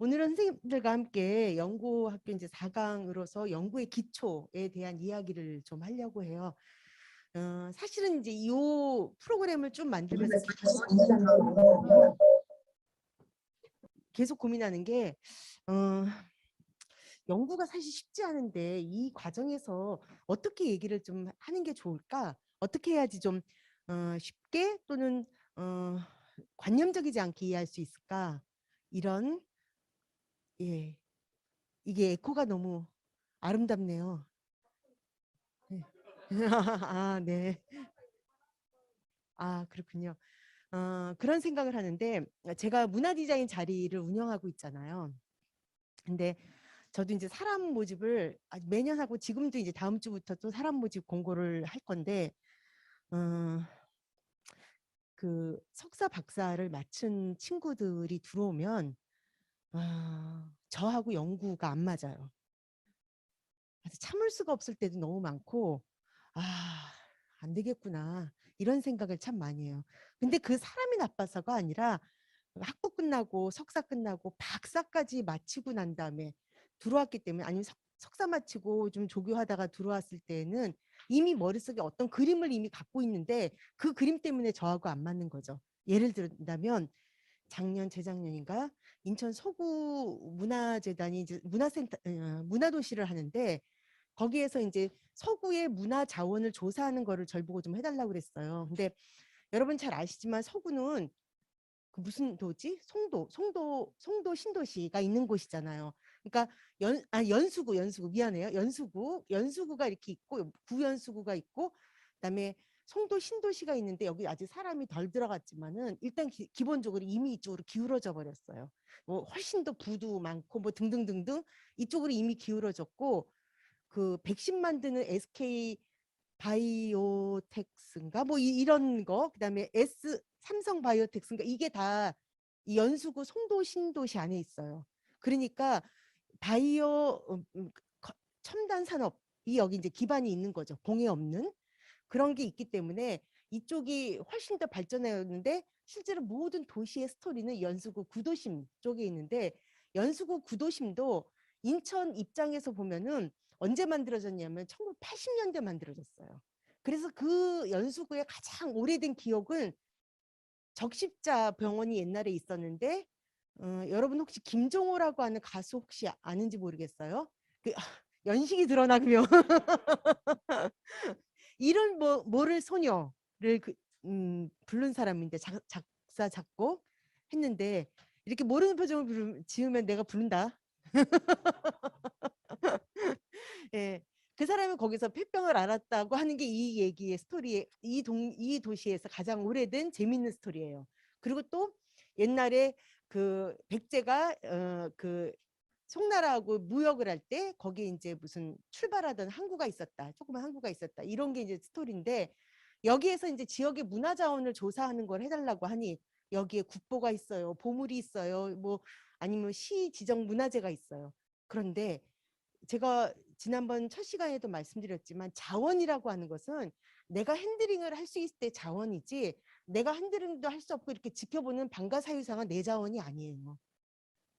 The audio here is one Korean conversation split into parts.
오늘은 선생님들과 함께 연구학교 이제 4강으로서 연구의 기초에 대한 이야기를 좀 하려고 해요. 사실은 이제 이 프로그램을 좀 만들면서 계속 고민하는 게 연구가 사실 쉽지 않은데 이 과정에서 어떻게 얘기를 좀 하는 게 좋을까? 어떻게 해야지 좀 쉽게 또는 관념적이지 않게 이해할 수 있을까? 이런 예 이게 에코가 너무 아름답네요. 네. 아, 네. 아, 그렇군요. 그런 생각을 하는데 제가 문화 디자인 자리를 운영하고 있잖아요. 근데 저도 이제 사람 모집을 매년 하고 지금도 이제 다음 주부터 또 사람 모집 공고를 할 건데 그 석사 박사를 마친 친구들이 들어오면 저하고 연구가 안 맞아요. 그래서 참을 수가 없을 때도 너무 많고 안 되겠구나 이런 생각을 참 많이 해요. 근데 그 사람이 나빠서가 아니라 학부 끝나고 석사 끝나고 박사까지 마치고 난 다음에 들어왔기 때문에 아니면 석사 마치고 좀 조교하다가 들어왔을 때는 이미 머릿속에 어떤 그림을 이미 갖고 있는데 그 그림 때문에 저하고 안 맞는 거죠. 예를 들자면 작년 재작년인가 인천 서구 문화재단이 이제 문화센터 문화도시를 하는데 거기에서 이제 서구의 문화 자원을 조사하는 거를 저희 보고 좀 해달라고 그랬어요. 근데 여러분 잘 아시지만 서구는 그 무슨 도지? 송도 신도시가 있는 곳이잖아요. 그러니까 연수구 미안해요. 연수구가 이렇게 있고 구연수구가 있고 그다음에 송도 신도시가 있는데 여기 아직 사람이 덜 들어갔지만은 일단 기본적으로 이미 이쪽으로 기울어져 버렸어요. 뭐 훨씬 더 부도 많고 뭐 등등등등 이쪽으로 이미 기울어졌고 그 백신 만드는 SK 바이오텍스인가 뭐 이런 거 그다음에 삼성 바이오텍스인가 이게 다 이 연수구 송도 신도시 안에 있어요. 그러니까 바이오 첨단 산업이 여기 이제 기반이 있는 거죠. 공해 없는 그런 게 있기 때문에 이쪽이 훨씬 더 발전했는데 실제로 모든 도시의 스토리는 연수구 구도심 쪽에 있는데 연수구 구도심도 인천 입장에서 보면은 언제 만들어졌냐면 1980년대 만들어졌어요. 그래서 그 연수구의 가장 오래된 기억은 적십자 병원이 옛날에 있었는데 여러분 혹시 김종호라고 하는 가수 혹시 아는지 모르겠어요. 그 연식이 드러나면 이런 뭐를 소녀를 부른 사람인데 작사 작곡 했는데 이렇게 모르는 표정을 지으면 내가 부른다. 예. 그 사람은 거기서 폐병을 앓았다고 하는 게 이 얘기의 스토리에 이 도시에서 가장 오래된 재밌는 스토리예요. 그리고 또 옛날에 그 백제가 그 송나라하고 무역을 할 때 거기에 이제 무슨 출발하던 항구가 있었다. 조그만 항구가 있었다. 이런 게 이제 스토리인데 여기에서 이제 지역의 문화 자원을 조사하는 걸 해달라고 하니 여기에 국보가 있어요. 보물이 있어요. 뭐 아니면 시 지정 문화재가 있어요. 그런데 제가 지난번 첫 시간에도 말씀드렸지만 자원이라고 하는 것은 내가 핸들링을 할 수 있을 때 자원이지 내가 핸들링도 할 수 없고 이렇게 지켜보는 방가사유상은 내 자원이 아니에요.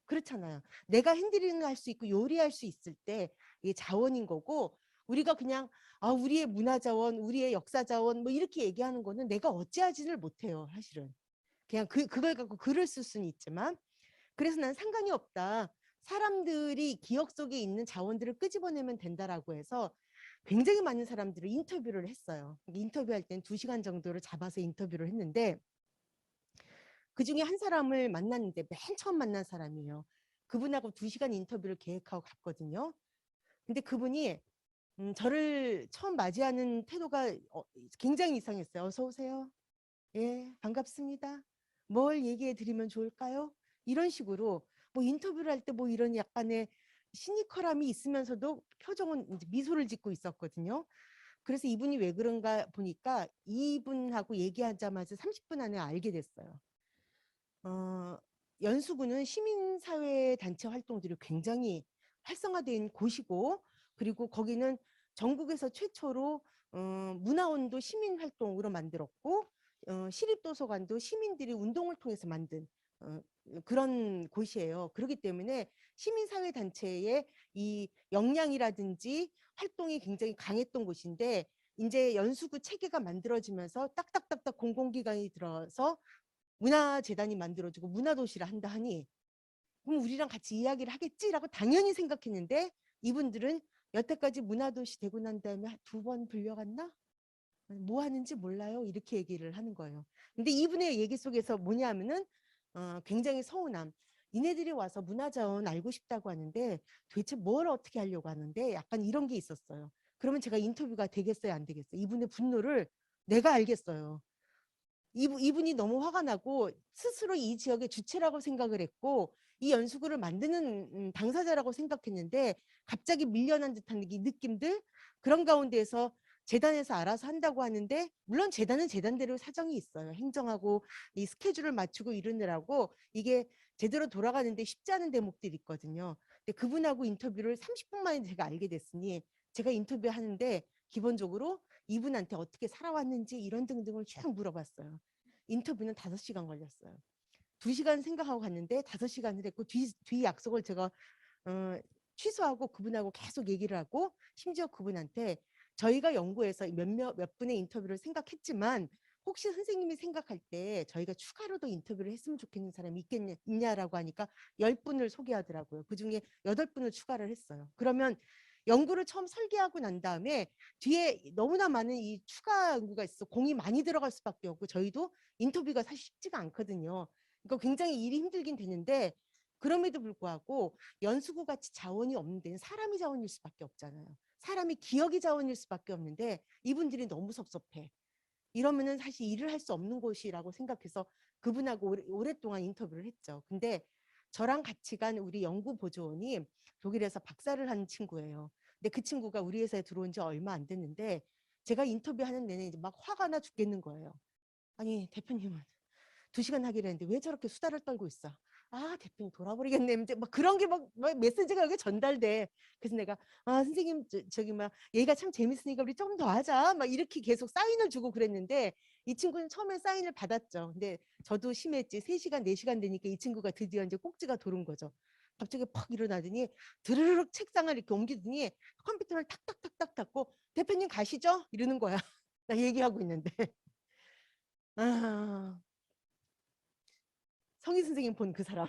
그렇잖아요. 내가 핸들링을 할 수 있고 요리할 수 있을 때 이게 자원인 거고 우리가 그냥 우리의 문화 자원, 우리의 역사 자원 뭐 이렇게 얘기하는 거는 내가 어찌하지를 못해요. 사실은. 그냥 그걸 갖고 글을 쓸 수는 있지만 그래서 난 상관이 없다. 사람들이 기억 속에 있는 자원들을 끄집어내면 된다라고 해서 굉장히 많은 사람들을 인터뷰를 했어요. 인터뷰할 땐 2시간 정도를 잡아서 인터뷰를 했는데 그중에 한 사람을 만났는데 맨 처음 만난 사람이에요. 그분하고 2시간 인터뷰를 계획하고 갔거든요. 근데 그분이 저를 처음 맞이하는 태도가 굉장히 이상했어요. 어서 오세요. 예, 반갑습니다. 뭘 얘기해 드리면 좋을까요? 이런 식으로 뭐 인터뷰를 할 때 뭐 이런 약간의 시니컬함이 있으면서도 표정은 이제 미소를 짓고 있었거든요. 그래서 이분이 왜 그런가 보니까 이분하고 얘기하자마자 30분 안에 알게 됐어요. 어, 연수구는 시민사회 단체 활동들이 굉장히 활성화된 곳이고 그리고 거기는 전국에서 최초로 문화원도 시민활동으로 만들었고 시립도서관도 시민들이 운동을 통해서 만든 그런 곳이에요. 그렇기 때문에 시민사회단체의 이 역량이라든지 활동이 굉장히 강했던 곳인데 이제 연수구 체계가 만들어지면서 딱딱딱딱 공공기관이 들어서 문화재단이 만들어지고 문화도시를 한다 하니 그럼 우리랑 같이 이야기를 하겠지라고 당연히 생각했는데 이분들은 여태까지 문화도시 되고 난 다음에 2번 불려갔나? 뭐 하는지 몰라요. 이렇게 얘기를 하는 거예요. 근데 이분의 얘기 속에서 뭐냐면은 굉장히 서운함. 니네들이 와서 문화자원 알고 싶다고 하는데 도대체 뭘 어떻게 하려고 하는데 약간 이런 게 있었어요. 그러면 제가 인터뷰가 되겠어요? 안 되겠어요? 이분의 분노를 내가 알겠어요. 이분이 너무 화가 나고 스스로 이 지역의 주체라고 생각을 했고 이 연수구를 만드는 당사자라고 생각했는데 갑자기 밀려난 듯한 이 느낌들 그런 가운데에서 재단에서 알아서 한다고 하는데 물론 재단은 재단대로 사정이 있어요. 행정하고 이 스케줄을 맞추고 이러느라고 이게 제대로 돌아가는데 쉽지 않은 대목들이 있거든요. 근데 그분하고 인터뷰를 30분 만에 제가 알게 됐으니 제가 인터뷰하는데 기본적으로 이분한테 어떻게 살아왔는지 이런 등등을 쭉 물어봤어요. 인터뷰는 5시간 걸렸어요. 2시간 생각하고 갔는데 5시간을 했고 뒤 약속을 제가 어, 취소하고 그분하고 계속 얘기를 하고 심지어 그분한테 저희가 연구해서 몇 분의 인터뷰를 생각했지만 혹시 선생님이 생각할 때 저희가 추가로도 인터뷰를 했으면 좋겠는 사람이 있냐라고 하니까 10분을 소개하더라고요. 그중에 8분을 추가를 했어요. 그러면 연구를 처음 설계하고 난 다음에 뒤에 너무나 많은 이 추가 연구가 있어 공이 많이 들어갈 수밖에 없고 저희도 인터뷰가 사실 쉽지가 않거든요. 그러니까 굉장히 일이 힘들긴 되는데 그럼에도 불구하고 연수구 같이 자원이 없는 데는 사람이 자원일 수밖에 없잖아요. 사람이 기억이 자원일 수밖에 없는데 이분들이 너무 섭섭해. 이러면은 사실 일을 할 수 없는 곳이라고 생각해서 그분하고 오랫동안 인터뷰를 했죠. 근데 저랑 같이 간 우리 연구보조원이 독일에서 박사를 한 친구예요. 근데 그 친구가 우리 회사에 들어온 지 얼마 안 됐는데 제가 인터뷰하는 내내 이제 막 화가 나 죽겠는 거예요. 아니 대표님은 2시간 하기로 했는데 왜 저렇게 수다를 떨고 있어? 아 대표님 돌아버리겠네. 이제 막 그런 게 막 메시지가 여기 전달돼. 그래서 내가 아 선생님 저기 막 얘가 참 재밌으니까 우리 조금 더 하자. 막 이렇게 계속 사인을 주고 그랬는데 이 친구는 처음에 사인을 받았죠. 근데 저도 심했지. 3시간 4시간 되니까 이 친구가 드디어 이제 꼭지가 도는 거죠. 갑자기 퍽 일어나더니 드르륵 책상을 이렇게 옮기더니 컴퓨터를 탁탁탁탁 닫고 대표님 가시죠? 이러는 거야. 나 얘기하고 있는데. 아, 성희 선생님 본 그 사람.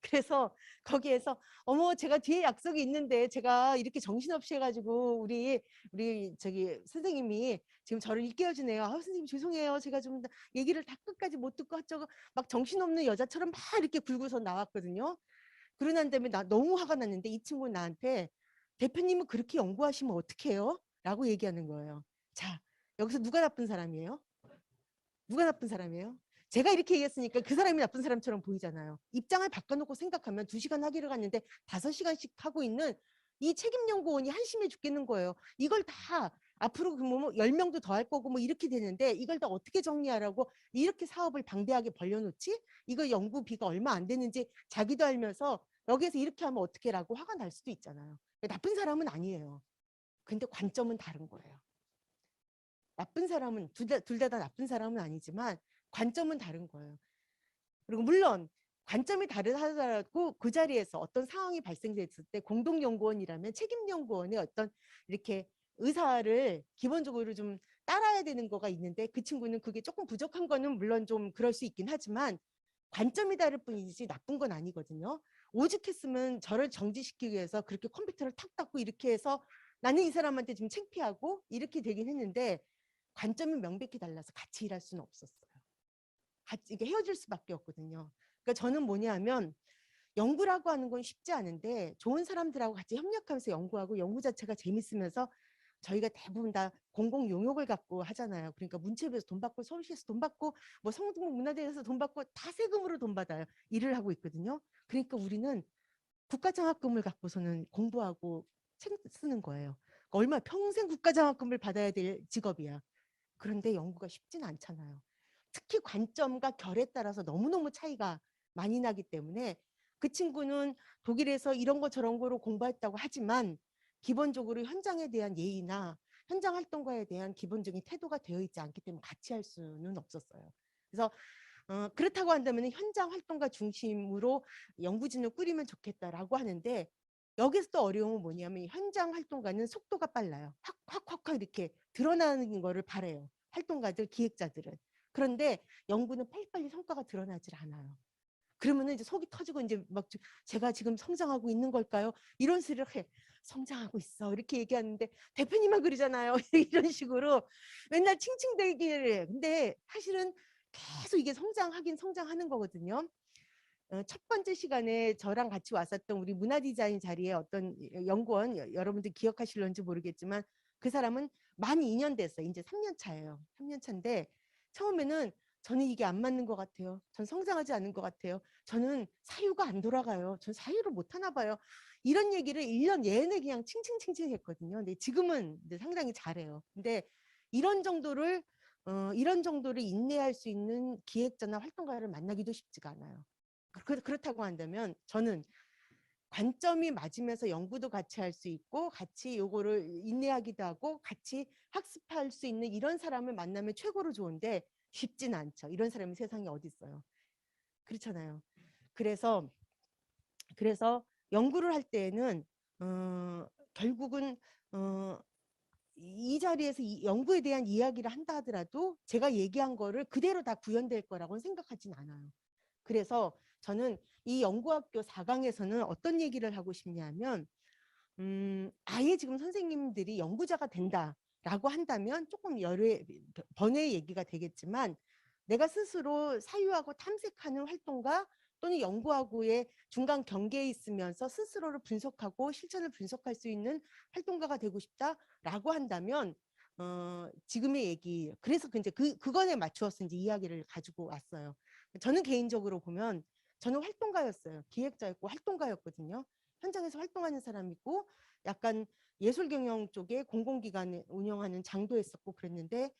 그래서 거기에서 어머 제가 뒤에 약속이 있는데 제가 이렇게 정신없이 해가지고 우리 저기 선생님이 지금 저를 일깨워주네요. 아 선생님 죄송해요. 제가 좀 얘기를 다 끝까지 못 듣고 어쩌고 막 정신없는 여자처럼 막 이렇게 굴고서 나왔거든요. 그러고 난 다음에 나 너무 화가 났는데 이 친구는 나한테 대표님은 그렇게 연구하시면 어떡해요? 라고 얘기하는 거예요. 자 여기서 누가 나쁜 사람이에요? 누가 나쁜 사람이에요? 제가 이렇게 얘기했으니까 그 사람이 나쁜 사람처럼 보이잖아요. 입장을 바꿔놓고 생각하면 2시간 하기로 갔는데 5시간씩 하고 있는 이 책임연구원이 한심해 죽겠는 거예요. 이걸 다 앞으로 뭐 10명도 더 할 거고 뭐 이렇게 되는데 이걸 다 어떻게 정리하라고 이렇게 사업을 방대하게 벌려놓지? 이거 연구비가 얼마 안 되는지 자기도 알면서 여기에서 이렇게 하면 어떻게라고 화가 날 수도 있잖아요. 나쁜 사람은 아니에요. 근데 관점은 다른 거예요. 나쁜 사람은 둘 다 나쁜 사람은 아니지만 관점은 다른 거예요. 그리고 물론 관점이 다른 하더라도 그 자리에서 어떤 상황이 발생됐을 때 공동연구원이라면 책임연구원의 어떤 이렇게 의사를 기본적으로 좀 따라야 되는 거가 있는데 그 친구는 그게 조금 부족한 거는 물론 좀 그럴 수 있긴 하지만 관점이 다를 뿐이지 나쁜 건 아니거든요. 오죽했으면 저를 정지시키기 위해서 그렇게 컴퓨터를 탁 닫고 이렇게 해서 나는 이 사람한테 좀 창피하고 이렇게 되긴 했는데 관점이 명백히 달라서 같이 일할 수는 없었어요. 같이 이게 헤어질 수밖에 없거든요. 그러니까 저는 뭐냐면 연구라고 하는 건 쉽지 않은데 좋은 사람들하고 같이 협력하면서 연구하고 연구 자체가 재밌으면서 저희가 대부분 다 공공 용역을 갖고 하잖아요. 그러니까 문체부에서 돈 받고 서울시에서 돈 받고 뭐 성동구 문화대에서 돈 받고 다 세금으로 돈 받아요. 일을 하고 있거든요. 그러니까 우리는 국가장학금을 갖고서는 공부하고 책 쓰는 거예요. 그러니까 얼마 평생 국가장학금을 받아야 될 직업이야. 그런데 연구가 쉽지는 않잖아요. 특히 관점과 결에 따라서 너무너무 차이가 많이 나기 때문에 그 친구는 독일에서 이런 거 저런 거로 공부했다고 하지만 기본적으로 현장에 대한 예의나 현장 활동가에 대한 기본적인 태도가 되어 있지 않기 때문에 같이 할 수는 없었어요. 그래서 그렇다고 한다면 현장 활동가 중심으로 연구진을 꾸리면 좋겠다라고 하는데 여기서 또 어려움은 뭐냐면 현장 활동가는 속도가 빨라요. 확 이렇게 드러나는 거를 바래요. 활동가들, 기획자들은. 그런데 연구는 빨리빨리 성과가 드러나질 않아요. 그러면은 이제 속이 터지고 이제 막 제가 지금 성장하고 있는 걸까요? 이런 소리를 해. 성장하고 있어. 이렇게 얘기하는데 대표님만 그러잖아요. 이런 식으로 맨날 칭칭대기를 해. 근데 사실은 계속 이게 성장하는 거거든요. 첫 번째 시간에 저랑 같이 왔었던 우리 문화 디자인 자리에 어떤 연구원 여러분들 기억하실런지 모르겠지만 그 사람은 만 2년 됐어요. 이제 3년 차예요. 3년 차인데 처음에는 저는 이게 안 맞는 것 같아요. 전 성장하지 않은 것 같아요. 저는 사유가 안 돌아가요. 전 사유를 못 하나 봐요. 이런 얘기를 1년 내내 그냥 칭칭칭칭 했거든요. 근데 지금은 이제 상당히 잘해요. 근데 이런 정도를 이런 정도를 인내할 수 있는 기획자나 활동가를 만나기도 쉽지가 않아요. 그렇다고 한다면 저는 관점이 맞으면서 연구도 같이 할 수 있고 같이 요거를 인내하기도 하고 같이 학습할 수 있는 이런 사람을 만나면 최고로 좋은데 쉽진 않죠. 이런 사람이 세상에 어디 있어요. 그렇잖아요. 그래서 연구를 할 때에는 결국은 어, 이 자리에서 이 연구에 대한 이야기를 한다 하더라도 제가 얘기한 거를 그대로 다 구현될 거라고는 생각하진 않아요. 그래서 저는 이 연구학교 4강에서는 어떤 얘기를 하고 싶냐면 아예 지금 선생님들이 연구자가 된다라고 한다면 조금 여러 번의 얘기가 되겠지만 내가 스스로 사유하고 탐색하는 활동가 또는 연구하고의 중간 경계에 있으면서 스스로를 분석하고 실천을 분석할 수 있는 활동가가 되고 싶다라고 한다면 지금의 얘기 그래서 이제 그거에 맞추어서 이제 이야기를 가지고 왔어요. 저는 개인적으로 보면 저는 활동가였어요. 기획자였고 활동가였거든요. 현장에서 활동하는 사람이고 약간 예술경영 쪽에 공공기관 운영하는 장도 했었고 그랬는데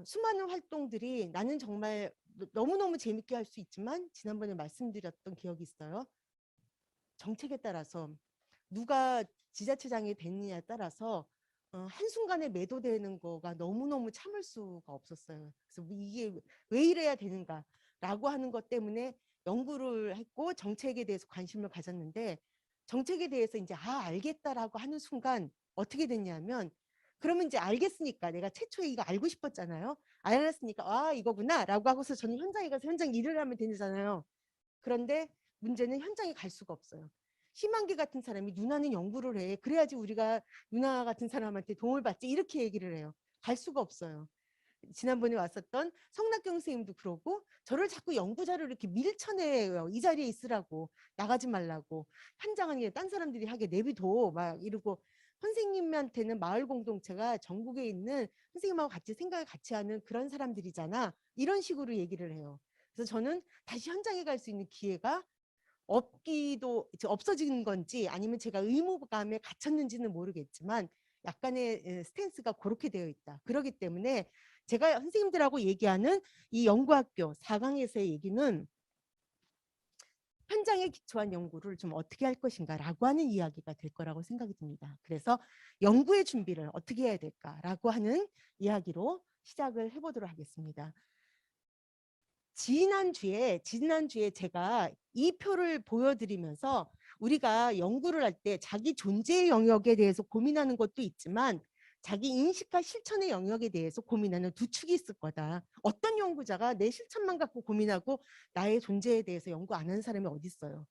수많은 활동들이 나는 정말 너무너무 재밌게 할 수 있지만 지난번에 말씀드렸던 기억이 있어요. 정책에 따라서 누가 지자체장이 됐느냐에 따라서 한순간에 매도되는 거가 너무너무 참을 수가 없었어요. 그래서 뭐 이게 왜 이래야 되는가라고 하는 것 때문에 연구를 했고 정책에 대해서 관심을 가졌는데 정책에 대해서 이제 알겠다라고 하는 순간 어떻게 됐냐면 그러면 이제 알겠으니까 내가 최초에 이거 알고 싶었잖아요. 알았으니까 이거구나라고 하고서 저는 현장에 가서 현장 일을 하면 되잖아요. 그런데 문제는 현장에 갈 수가 없어요. 심한계 같은 사람이 누나는 연구를 해. 그래야지 우리가 누나 같은 사람한테 도움을 받지. 이렇게 얘기를 해요. 갈 수가 없어요. 지난번에 왔었던 성낙경 선생님도 그러고 저를 자꾸 연구 자료를 이렇게 밀쳐내요. 이 자리에 있으라고. 나가지 말라고. 현장은 딴 사람들이 하게 내비둬. 막 이러고 선생님한테는 마을 공동체가 전국에 있는 선생님하고 같이 생각을 같이 하는 그런 사람들이잖아. 이런 식으로 얘기를 해요. 그래서 저는 다시 현장에 갈 수 있는 기회가 없어진 건지 아니면 제가 의무감에 갇혔는지는 모르겠지만 약간의 스탠스가 그렇게 되어 있다. 그렇기 때문에 제가 선생님들하고 얘기하는 이 연구학교 4강에서의 얘기는 현장에 기초한 연구를 좀 어떻게 할 것인가라고 하는 이야기가 될 거라고 생각이 듭니다. 그래서 연구의 준비를 어떻게 해야 될까라고 하는 이야기로 시작을 해보도록 하겠습니다. 지난주에 제가 이 표를 보여드리면서 우리가 연구를 할 때 자기 존재의 영역에 대해서 고민하는 것도 있지만 자기 인식과 실천의 영역에 대해서 고민하는 두 축이 있을 거다. 어떤 연구자가 내 실천만 갖고 고민하고 나의 존재에 대해서 연구 안 하는 사람이 어디 있어요.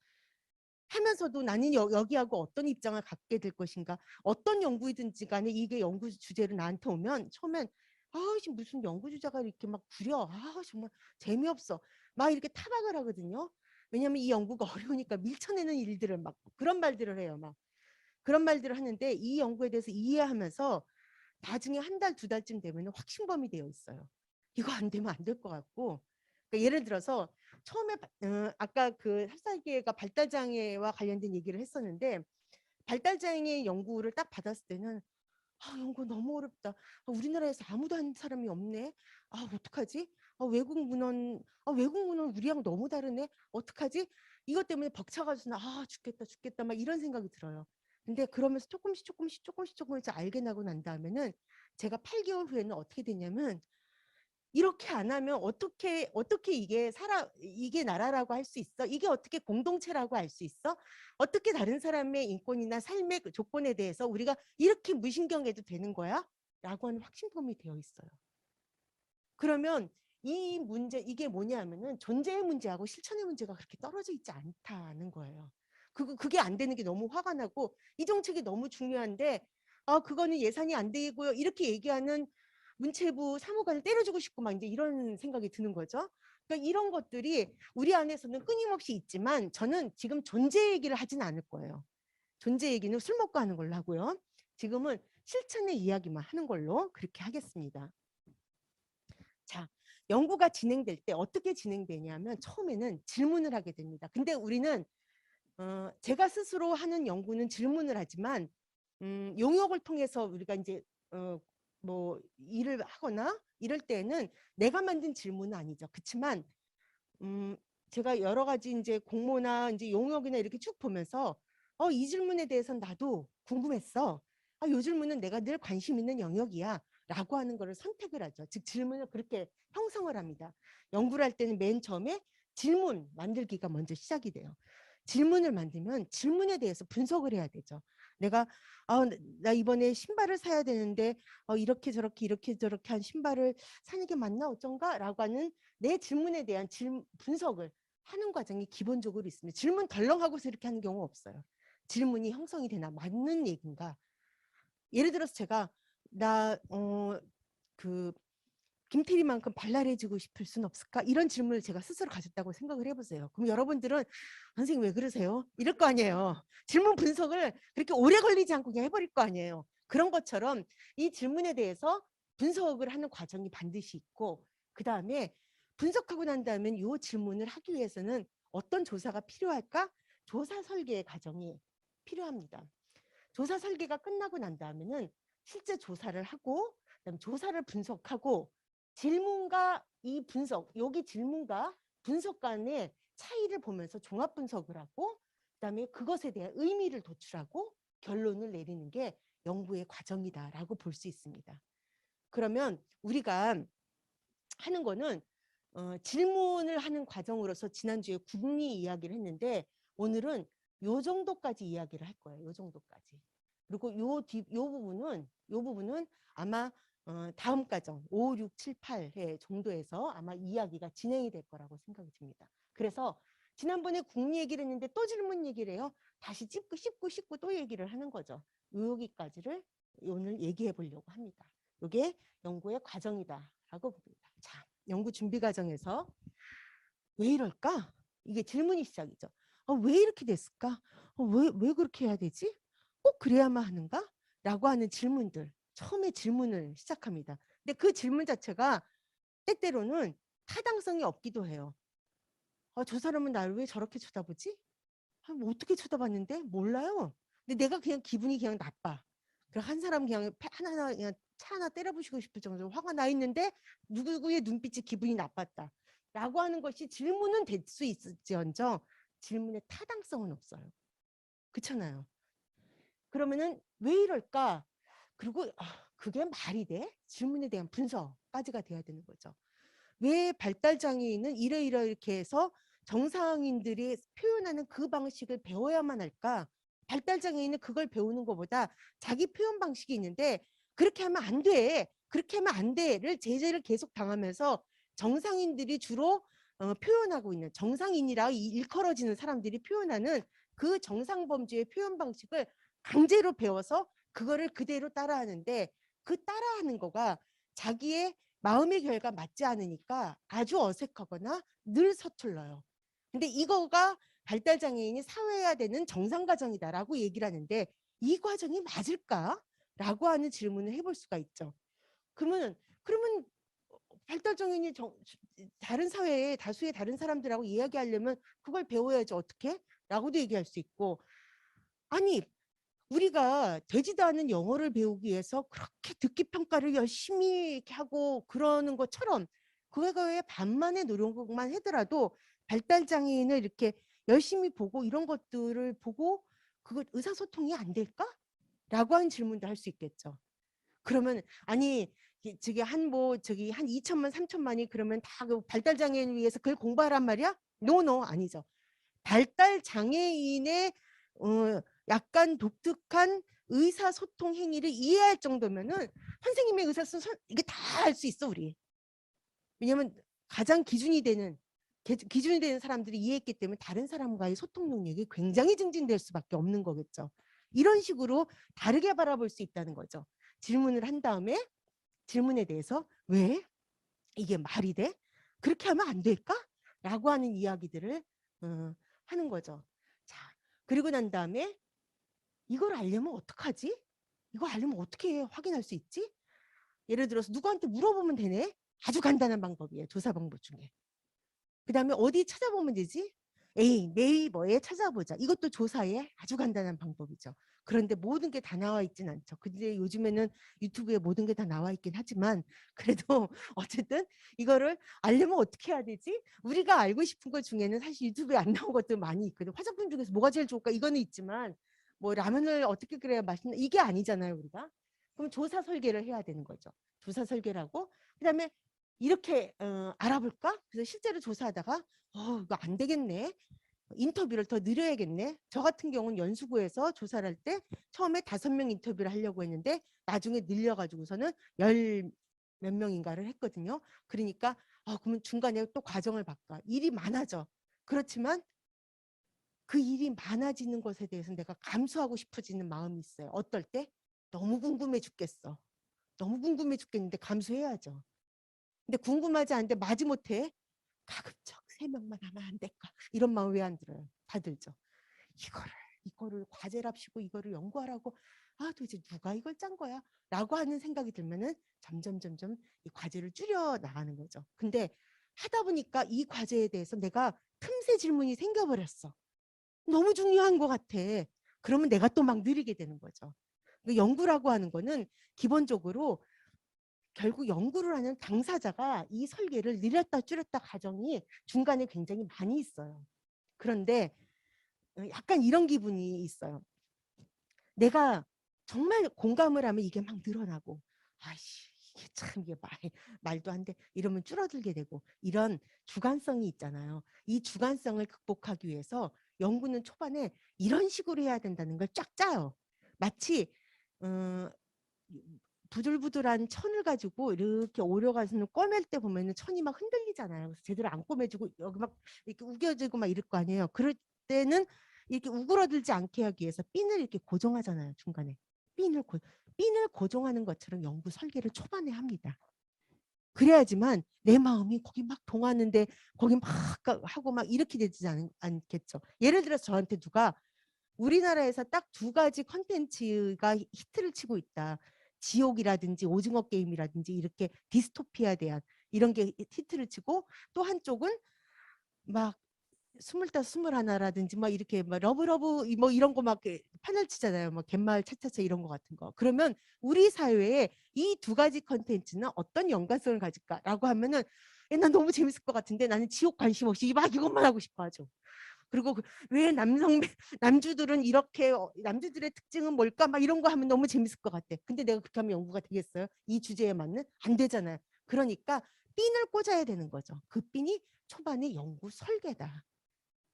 하면서도 나는 여기하고 어떤 입장을 갖게 될 것인가. 어떤 연구이든지 간에 이게 연구 주제로 나한테 오면 처음엔 무슨 연구 주제가 이렇게 막 구려. 정말 재미없어. 막 이렇게 타박을 하거든요. 왜냐하면 이 연구가 어려우니까 밀쳐내는 일들을 막 그런 말들을 해요. 막 그런 말들을 하는데 이 연구에 대해서 이해하면서 나중에 한 달, 두 달쯤 되면 확신범이 되어 있어요. 이거 안 되면 안 될 것 같고. 그러니까 예를 들어서 처음에 아까 그 삽살개가 발달장애와 관련된 얘기를 했었는데 발달장애 연구를 딱 받았을 때는 연구 너무 어렵다. 우리나라에서 아무도 한 사람이 없네. 어떡하지? 외국 문헌 우리랑 너무 다르네. 어떡하지? 이것 때문에 벅차가지고 죽겠다 막 이런 생각이 들어요. 근데 그러면서 조금씩 알게 나고 난 다음에는 제가 8개월 후에는 어떻게 됐냐면 이렇게 안 하면 어떻게 이게 나라라고 할 수 있어? 이게 어떻게 공동체라고 할 수 있어? 어떻게 다른 사람의 인권이나 삶의 그 조건에 대해서 우리가 이렇게 무신경해도 되는 거야? 라고 하는 확신범이 되어 있어요. 그러면 이 문제, 이게 뭐냐면은 존재의 문제하고 실천의 문제가 그렇게 떨어져 있지 않다는 거예요. 그게 안 되는 게 너무 화가 나고, 이 정책이 너무 중요한데 그거는 예산이 안 되고요, 이렇게 얘기하는 문체부 사무관을 때려주고 싶고 막 이제 이런 생각이 드는 거죠. 그러니까 이런 것들이 우리 안에서는 끊임없이 있지만, 저는 지금 존재 얘기를 하진 않을 거예요. 존재 얘기는 술 먹고 하는 걸로 하고요. 지금은 실천의 이야기만 하는 걸로 그렇게 하겠습니다. 자, 연구가 진행될 때 어떻게 진행되냐면, 처음에는 질문을 하게 됩니다. 근데 우리는 제가 스스로 하는 연구는 질문을 하지만, 용역을 통해서 우리가 이제 뭐 일을 하거나 이럴 때는 내가 만든 질문은 아니죠. 그렇지만 제가 여러 가지 이제 공모나 이제 용역이나 이렇게 쭉 보면서 이 질문에 대해서는 나도 궁금했어. 요 질문은 내가 늘 관심 있는 영역이야. 라고 하는 거를 선택을 하죠. 즉 질문을 그렇게 형성을 합니다. 연구를 할 때는 맨 처음에 질문 만들기가 먼저 시작이 돼요. 질문을 만들면 질문에 대해서 분석을 해야 되죠. 내가 나 이번에 신발을 사야 되는데 이렇게 저렇게 한 신발을 사는 게 맞나 어쩐가? 라고 하는 내 질문에 대한 분석을 하는 과정이 기본적으로 있습니다. 질문 덜렁하고서 이렇게 하는 경우 없어요. 질문이 형성이 되나, 맞는 얘기인가. 예를 들어서 제가 그 김태리만큼 발랄해지고 싶을 순 없을까? 이런 질문을 제가 스스로 가졌다고 생각을 해보세요. 그럼 여러분들은 선생님 왜 그러세요? 이럴 거 아니에요. 질문 분석을 그렇게 오래 걸리지 않고 그냥 해버릴 거 아니에요. 그런 것처럼 이 질문에 대해서 분석을 하는 과정이 반드시 있고, 그 다음에 분석하고 난 다음에 이 질문을 하기 위해서는 어떤 조사가 필요할까? 조사 설계의 과정이 필요합니다. 조사 설계가 끝나고 난 다음에는 실제 조사를 하고, 그다음 조사를 분석하고, 질문과 이 분석, 여기 질문과 분석 간의 차이를 보면서 종합 분석을 하고, 그다음에 그것에 대한 의미를 도출하고 결론을 내리는 게 연구의 과정이다라고 볼 수 있습니다. 그러면 우리가 하는 거는 질문을 하는 과정으로서 지난주에 국리 이야기를 했는데, 오늘은 요 정도까지 이야기를 할 거예요. 요 정도까지. 그리고 요 부분은 아마 다음 과정 5, 6, 7, 8회 정도에서 아마 이야기가 진행이 될 거라고 생각이 듭니다. 그래서 지난번에 국리 얘기를 했는데 또 질문 얘기를 해요. 다시 씹고 또 얘기를 하는 거죠. 여기까지를 오늘 얘기해 보려고 합니다. 이게 연구의 과정이다라고 봅니다. 자, 연구 준비 과정에서 왜 이럴까? 이게 질문이 시작이죠. 왜 이렇게 됐을까? 왜 그렇게 해야 되지? 꼭 그래야만 하는가? 라고 하는 질문들. 처음에 질문을 시작합니다. 근데 그 질문 자체가 때때로는 타당성이 없기도 해요. 저 사람은 나를 왜 저렇게 쳐다보지? 뭐 어떻게 쳐다봤는데? 몰라요. 근데 내가 그냥 기분이 그냥 나빠. 한 사람 그냥 하나하나 그냥 차 하나 때려부시고 싶을 정도로 화가 나 있는데 누구의 눈빛이 기분이 나빴다. 라고 하는 것이 질문은 될 수 있을지언정 질문의 타당성은 없어요. 그렇잖아요. 그러면은 왜 이럴까? 그리고 그게 말이 돼? 질문에 대한 분석까지가 돼야 되는 거죠. 왜 발달장애인은 이렇게 해서 정상인들이 표현하는 그 방식을 배워야만 할까? 발달장애인은 그걸 배우는 것보다 자기 표현 방식이 있는데 그렇게 하면 안 돼. 그렇게 하면 안 돼를 제재를 계속 당하면서 정상인들이 주로 표현하고 있는, 정상인이라 일컬어지는 사람들이 표현하는 그 정상범주의 표현 방식을 강제로 배워서 그거를 그대로 따라하는데, 그 따라하는 거가 자기의 마음의 결과 맞지 않으니까 아주 어색하거나 늘 서툴러요. 근데 이거가 발달장애인이 사회해야 되는 정상 과정이다라고 얘기를 하는데, 이 과정이 맞을까? 라고 하는 질문을 해볼 수가 있죠. 그러면 발달장애인이 다른 사회에 다수의 다른 사람들하고 이야기하려면 그걸 배워야지 어떻게? 라고도 얘기할 수 있고, 아니 우리가 되지도 않은 영어를 배우기 위해서 그렇게 듣기 평가를 열심히 이렇게 하고 그러는 것처럼 그거에 반만의 노력만 하더라도 발달장애인을 이렇게 열심히 보고 이런 것들을 보고 그거 의사소통이 안 될까? 라고 하는 질문도 할 수 있겠죠. 그러면 아니 저기 한 2천만 3천만이 그러면 다 그 발달 장애인을 위해서 그걸 공부하란 말이야? 노노 아니죠. 발달 장애인의 약간 독특한 의사소통 행위를 이해할 정도면은 선생님의 의사소통 이게 다 할 수 있어 우리. 왜냐면 가장 기준이 되는 사람들이 이해했기 때문에 다른 사람과의 소통 능력이 굉장히 증진될 수밖에 없는 거겠죠. 이런 식으로 다르게 바라볼 수 있다는 거죠. 질문을 한 다음에 질문에 대해서 왜 이게 말이 돼? 그렇게 하면 안 될까? 라고 하는 이야기들을 하는 거죠. 자, 그리고 난 다음에 이걸 알려면 어떡하지? 이거 알려면 어떻게 확인할 수 있지? 예를 들어서 누구한테 물어보면 되네? 아주 간단한 방법이에요. 조사 방법 중에. 그 다음에 어디 찾아보면 되지? 에이, 네이버에 찾아보자. 이것도 조사의 아주 간단한 방법이죠. 그런데 모든 게 다 나와 있진 않죠. 근데 요즘에는 유튜브에 모든 게 다 나와 있긴 하지만 그래도 어쨌든 이거를 알려면 어떻게 해야 되지? 우리가 알고 싶은 것 중에는 사실 유튜브에 안 나온 것도 많이 있거든. 화장품 중에서 뭐가 제일 좋을까? 이거는 있지만 뭐 라면을 어떻게 끓여야 맛있나? 이게 아니잖아요, 우리가. 그럼 조사 설계를 해야 되는 거죠. 조사 설계를 하고 그다음에 이렇게 알아볼까? 그래서 실제로 조사하다가 이거 안 되겠네. 인터뷰를 더 늘려야겠네. 저 같은 경우는 연수구에서 조사를 할 때 처음에 5명 인터뷰를 하려고 했는데 나중에 늘려가지고서는 10몇 명인가를 했거든요. 그러니까 그러면 중간에 또 과정을 바꿔. 일이 많아져. 그렇지만 그 일이 많아지는 것에 대해서 내가 감수하고 싶어지는 마음이 있어요. 어떨 때? 너무 궁금해 죽겠어. 너무 궁금해 죽겠는데 감수해야죠. 근데 궁금하지 않은데 마지못해 가급적 3명만 하면 안 될까? 이런 마음 왜 안 들어요? 다 들죠. 이거를 과제랍시고 이거를 연구하라고 도대체 누가 이걸 짠 거야? 라고 하는 생각이 들면은 점점 이 과제를 줄여 나가는 거죠. 근데 하다 보니까 이 과제에 대해서 내가 틈새 질문이 생겨버렸어. 너무 중요한 것 같아. 그러면 내가 또 막 느리게 되는 거죠. 연구라고 하는 거는 기본적으로 결국 연구를 하는 당사자가 이 설계를 늘렸다 줄였다 과정이 중간에 굉장히 많이 있어요. 그런데 약간 이런 기분이 있어요. 내가 정말 공감을 하면 이게 막 늘어나고 아이씨 이게 참 이게 말도 안 돼 이러면 줄어들게 되고 이런 주관성이 있잖아요. 이 주관성을 극복하기 위해서 연구는 초반에 이런 식으로 해야 된다는 걸 쫙 짜요. 마치 부들부들한 천을 가지고 이렇게 오려가서 꿰맬 때 보면은 천이 막 흔들리잖아요. 그래서 제대로 안 꿰매지고 여기 막 이렇게 우겨지고 막 이럴 거 아니에요. 그럴 때는 이렇게 우그러들지 않게 하기 위해서 핀을 이렇게 고정하잖아요. 중간에 핀을 고정하는 것처럼 연구 설계를 초반에 합니다. 그래야지만 내 마음이 거기 막 동하는데 거기 막 하고 막 이렇게 되지 않겠죠. 예를 들어서 저한테 누가 우리나라에서 딱 2가지 컨텐츠가 히트를 치고 있다. 지옥이라든지 오징어 게임이라든지 이렇게 디스토피아에 대한 이런 게 히트를 치고 또 한쪽은 막 25, 21라든지 막 이렇게 막 러브러브 뭐 이런 거 막 판을 치잖아요. 뭐 갯마을 차차차 이런 거 같은 거. 그러면 우리 사회에 이 2가지 컨텐츠는 어떤 연관성을 가질까라고 하면은 난 너무 재밌을 것 같은데 나는 지옥 관심 없이 막 이것만 하고 싶어 하죠. 그리고 왜 남주들은 이렇게 남주들의 특징은 뭘까 막 이런 거 하면 너무 재밌을 것 같아. 근데 내가 그렇게 하면 연구가 되겠어요? 이 주제에 맞는 안 되잖아요. 그러니까 핀을 꽂아야 되는 거죠. 그 핀이 초반에 연구 설계다.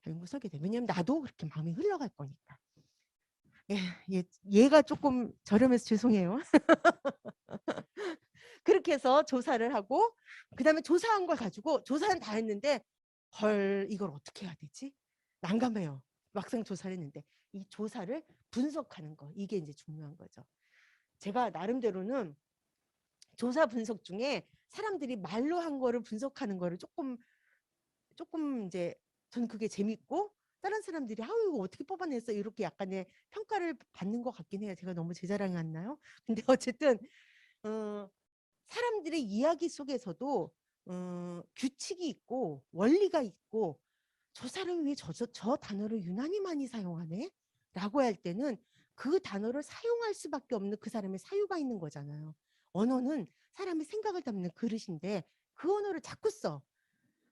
연구 설계다. 왜냐면 나도 그렇게 마음이 흘러갈 거니까. 얘가 조금 저렴해서 죄송해요. 그렇게 해서 조사를 하고 그다음에 조사한 걸 가지고 조사는 다 했는데 헐 이걸 어떻게 해야 되지? 난감해요. 막상 조사를 했는데 이 조사를 분석하는 거 이게 이제 중요한 거죠. 제가 나름대로는 조사 분석 중에 사람들이 말로 한 거를 분석하는 거를 조금 이제 저는 그게 재밌고 다른 사람들이 아우 이거 어떻게 뽑아냈어 이렇게 약간의 평가를 받는 것 같긴 해요. 제가 너무 제 자랑했나요? 근데 어쨌든 어, 사람들의 이야기 속에서도 규칙이 있고 원리가 있고 저 사람이 왜 저 단어를 유난히 많이 사용하네? 라고 할 때는 그 단어를 사용할 수밖에 없는 그 사람의 사유가 있는 거잖아요. 언어는 사람의 생각을 담는 그릇인데 그 언어를 자꾸 써.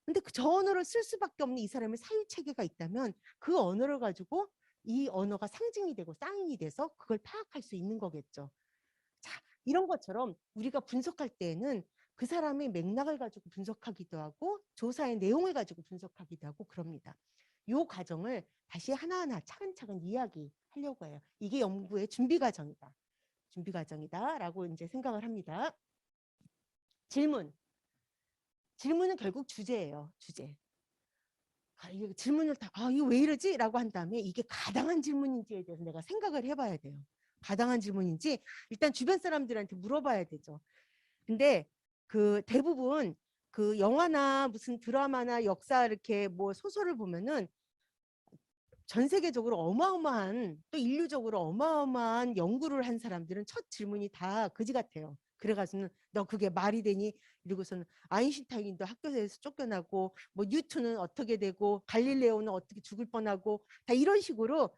근데 저 언어를 쓸 수밖에 없는 이 사람의 사유 체계가 있다면 그 언어를 가지고 이 언어가 상징이 되고 사인이 돼서 그걸 파악할 수 있는 거겠죠. 자, 이런 것처럼 우리가 분석할 때에는 그 사람의 맥락을 가지고 분석하기도 하고 조사의 내용을 가지고 분석하기도 하고 그럽니다. 이 과정을 다시 하나하나 차근차근 이야기하려고 해요. 이게 연구의 준비 과정이다. 준비 과정이다라고 이제 생각을 합니다. 질문은 결국 주제예요. 주제. 이게 질문을 이거 왜 이러지? 라고 한 다음에 이게 가당한 질문인지에 대해서 내가 생각을 해봐야 돼요. 가당한 질문인지 일단 주변 사람들한테 물어봐야 되죠. 근데 그 대부분 그 영화나 무슨 드라마나 역사 이렇게 뭐 소설을 보면은 전 세계적으로 어마어마한 또 인류적으로 어마어마한 연구를 한 사람들은 첫 질문이 다 그지 같아요. 그래가지고는 너 그게 말이 되니? 이러고서는 아인슈타인도 학교에서 쫓겨나고 뭐 뉴턴은 어떻게 되고 갈릴레오는 어떻게 죽을 뻔하고 다 이런 식으로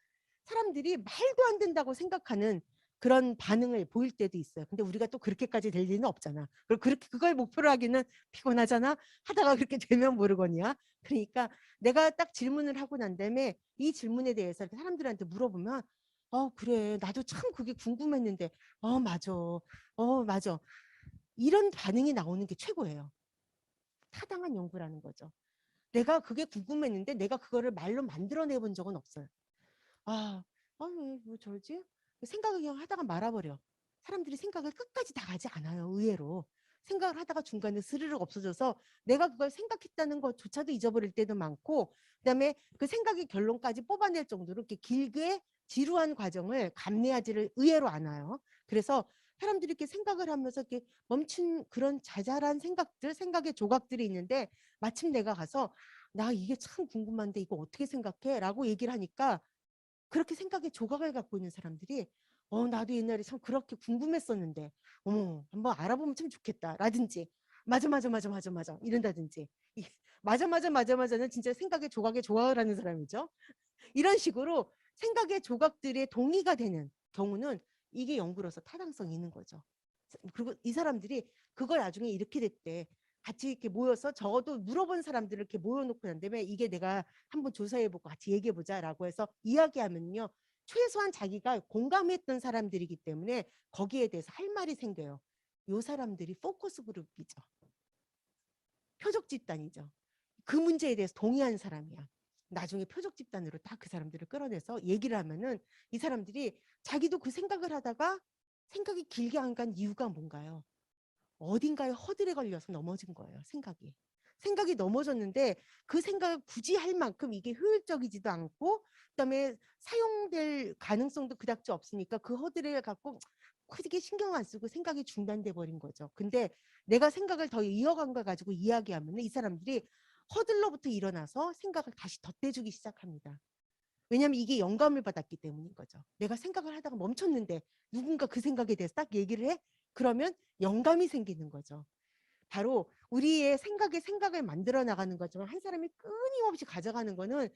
사람들이 말도 안 된다고 생각하는 그런 반응을 보일 때도 있어요. 근데 우리가 또 그렇게까지 될 리는 없잖아. 그리고 그렇게 그걸 목표로 하기는 피곤하잖아. 하다가 그렇게 되면 모르거니와. 그러니까 내가 딱 질문을 하고 난 다음에 이 질문에 대해서 사람들한테 물어보면 그래 나도 참 그게 궁금했는데 맞아 이런 반응이 나오는 게 최고예요. 타당한 연구라는 거죠. 내가 그게 궁금했는데 내가 그거를 말로 만들어내 본 적은 없어요. 뭐 저러지? 생각을 그냥 하다가 말아버려. 사람들이 생각을 끝까지 다 가지 않아요. 의외로. 생각을 하다가 중간에 스르륵 없어져서 내가 그걸 생각했다는 것조차도 잊어버릴 때도 많고 그다음에 그 생각의 결론까지 뽑아낼 정도로 이렇게 길게 지루한 과정을 감내하지를 의외로 않아요. 그래서 사람들이 이렇게 생각을 하면서 이렇게 멈춘 그런 자잘한 생각들, 생각의 조각들이 있는데 마침 내가 가서 나 이게 참 궁금한데 이거 어떻게 생각해? 라고 얘기를 하니까 그렇게 생각의 조각을 갖고 있는 사람들이 나도 옛날에 참 그렇게 궁금했었는데 한번 알아보면 참 좋겠다 라든지 맞아 이런다든지 맞아는 진짜 생각의 조각에 조각을 하는 사람이죠. 이런 식으로 생각의 조각들의 동의가 되는 경우는 이게 연구로서 타당성이 있는 거죠. 그리고 이 사람들이 그걸 나중에 이렇게 됐대. 같이 이렇게 모여서 적어도 물어본 사람들을 이렇게 모여놓고 난 다음에 이게 내가 한번 조사해보고 같이 얘기해보자라고 해서 이야기하면요. 최소한 자기가 공감했던 사람들이기 때문에 거기에 대해서 할 말이 생겨요. 요 사람들이 포커스 그룹이죠. 표적 집단이죠. 그 문제에 대해서 동의한 사람이야. 나중에 표적 집단으로 딱 그 사람들을 끌어내서 얘기를 하면은 이 사람들이 자기도 그 생각을 하다가 생각이 길게 안 간 이유가 뭔가요? 어딘가에 허들에 걸려서 넘어진 거예요. 생각이 넘어졌는데 그 생각을 굳이 할 만큼 이게 효율적이지도 않고 그다음에 사용될 가능성도 그닥지 없으니까 그 허들을 갖고 크게 신경 안 쓰고 생각이 중단돼 버린 거죠. 근데 내가 생각을 더 이어간 걸 가지고 이야기하면 이 사람들이 허들로부터 일어나서 생각을 다시 덧대주기 시작합니다. 왜냐하면 이게 영감을 받았기 때문인 거죠. 내가 생각을 하다가 멈췄는데 누군가 그 생각에 대해서 딱 얘기를 해? 그러면 영감이 생기는 거죠. 바로 우리의 생각을 만들어 나가는 거지만 한 사람이 끊임없이 가져가는 거는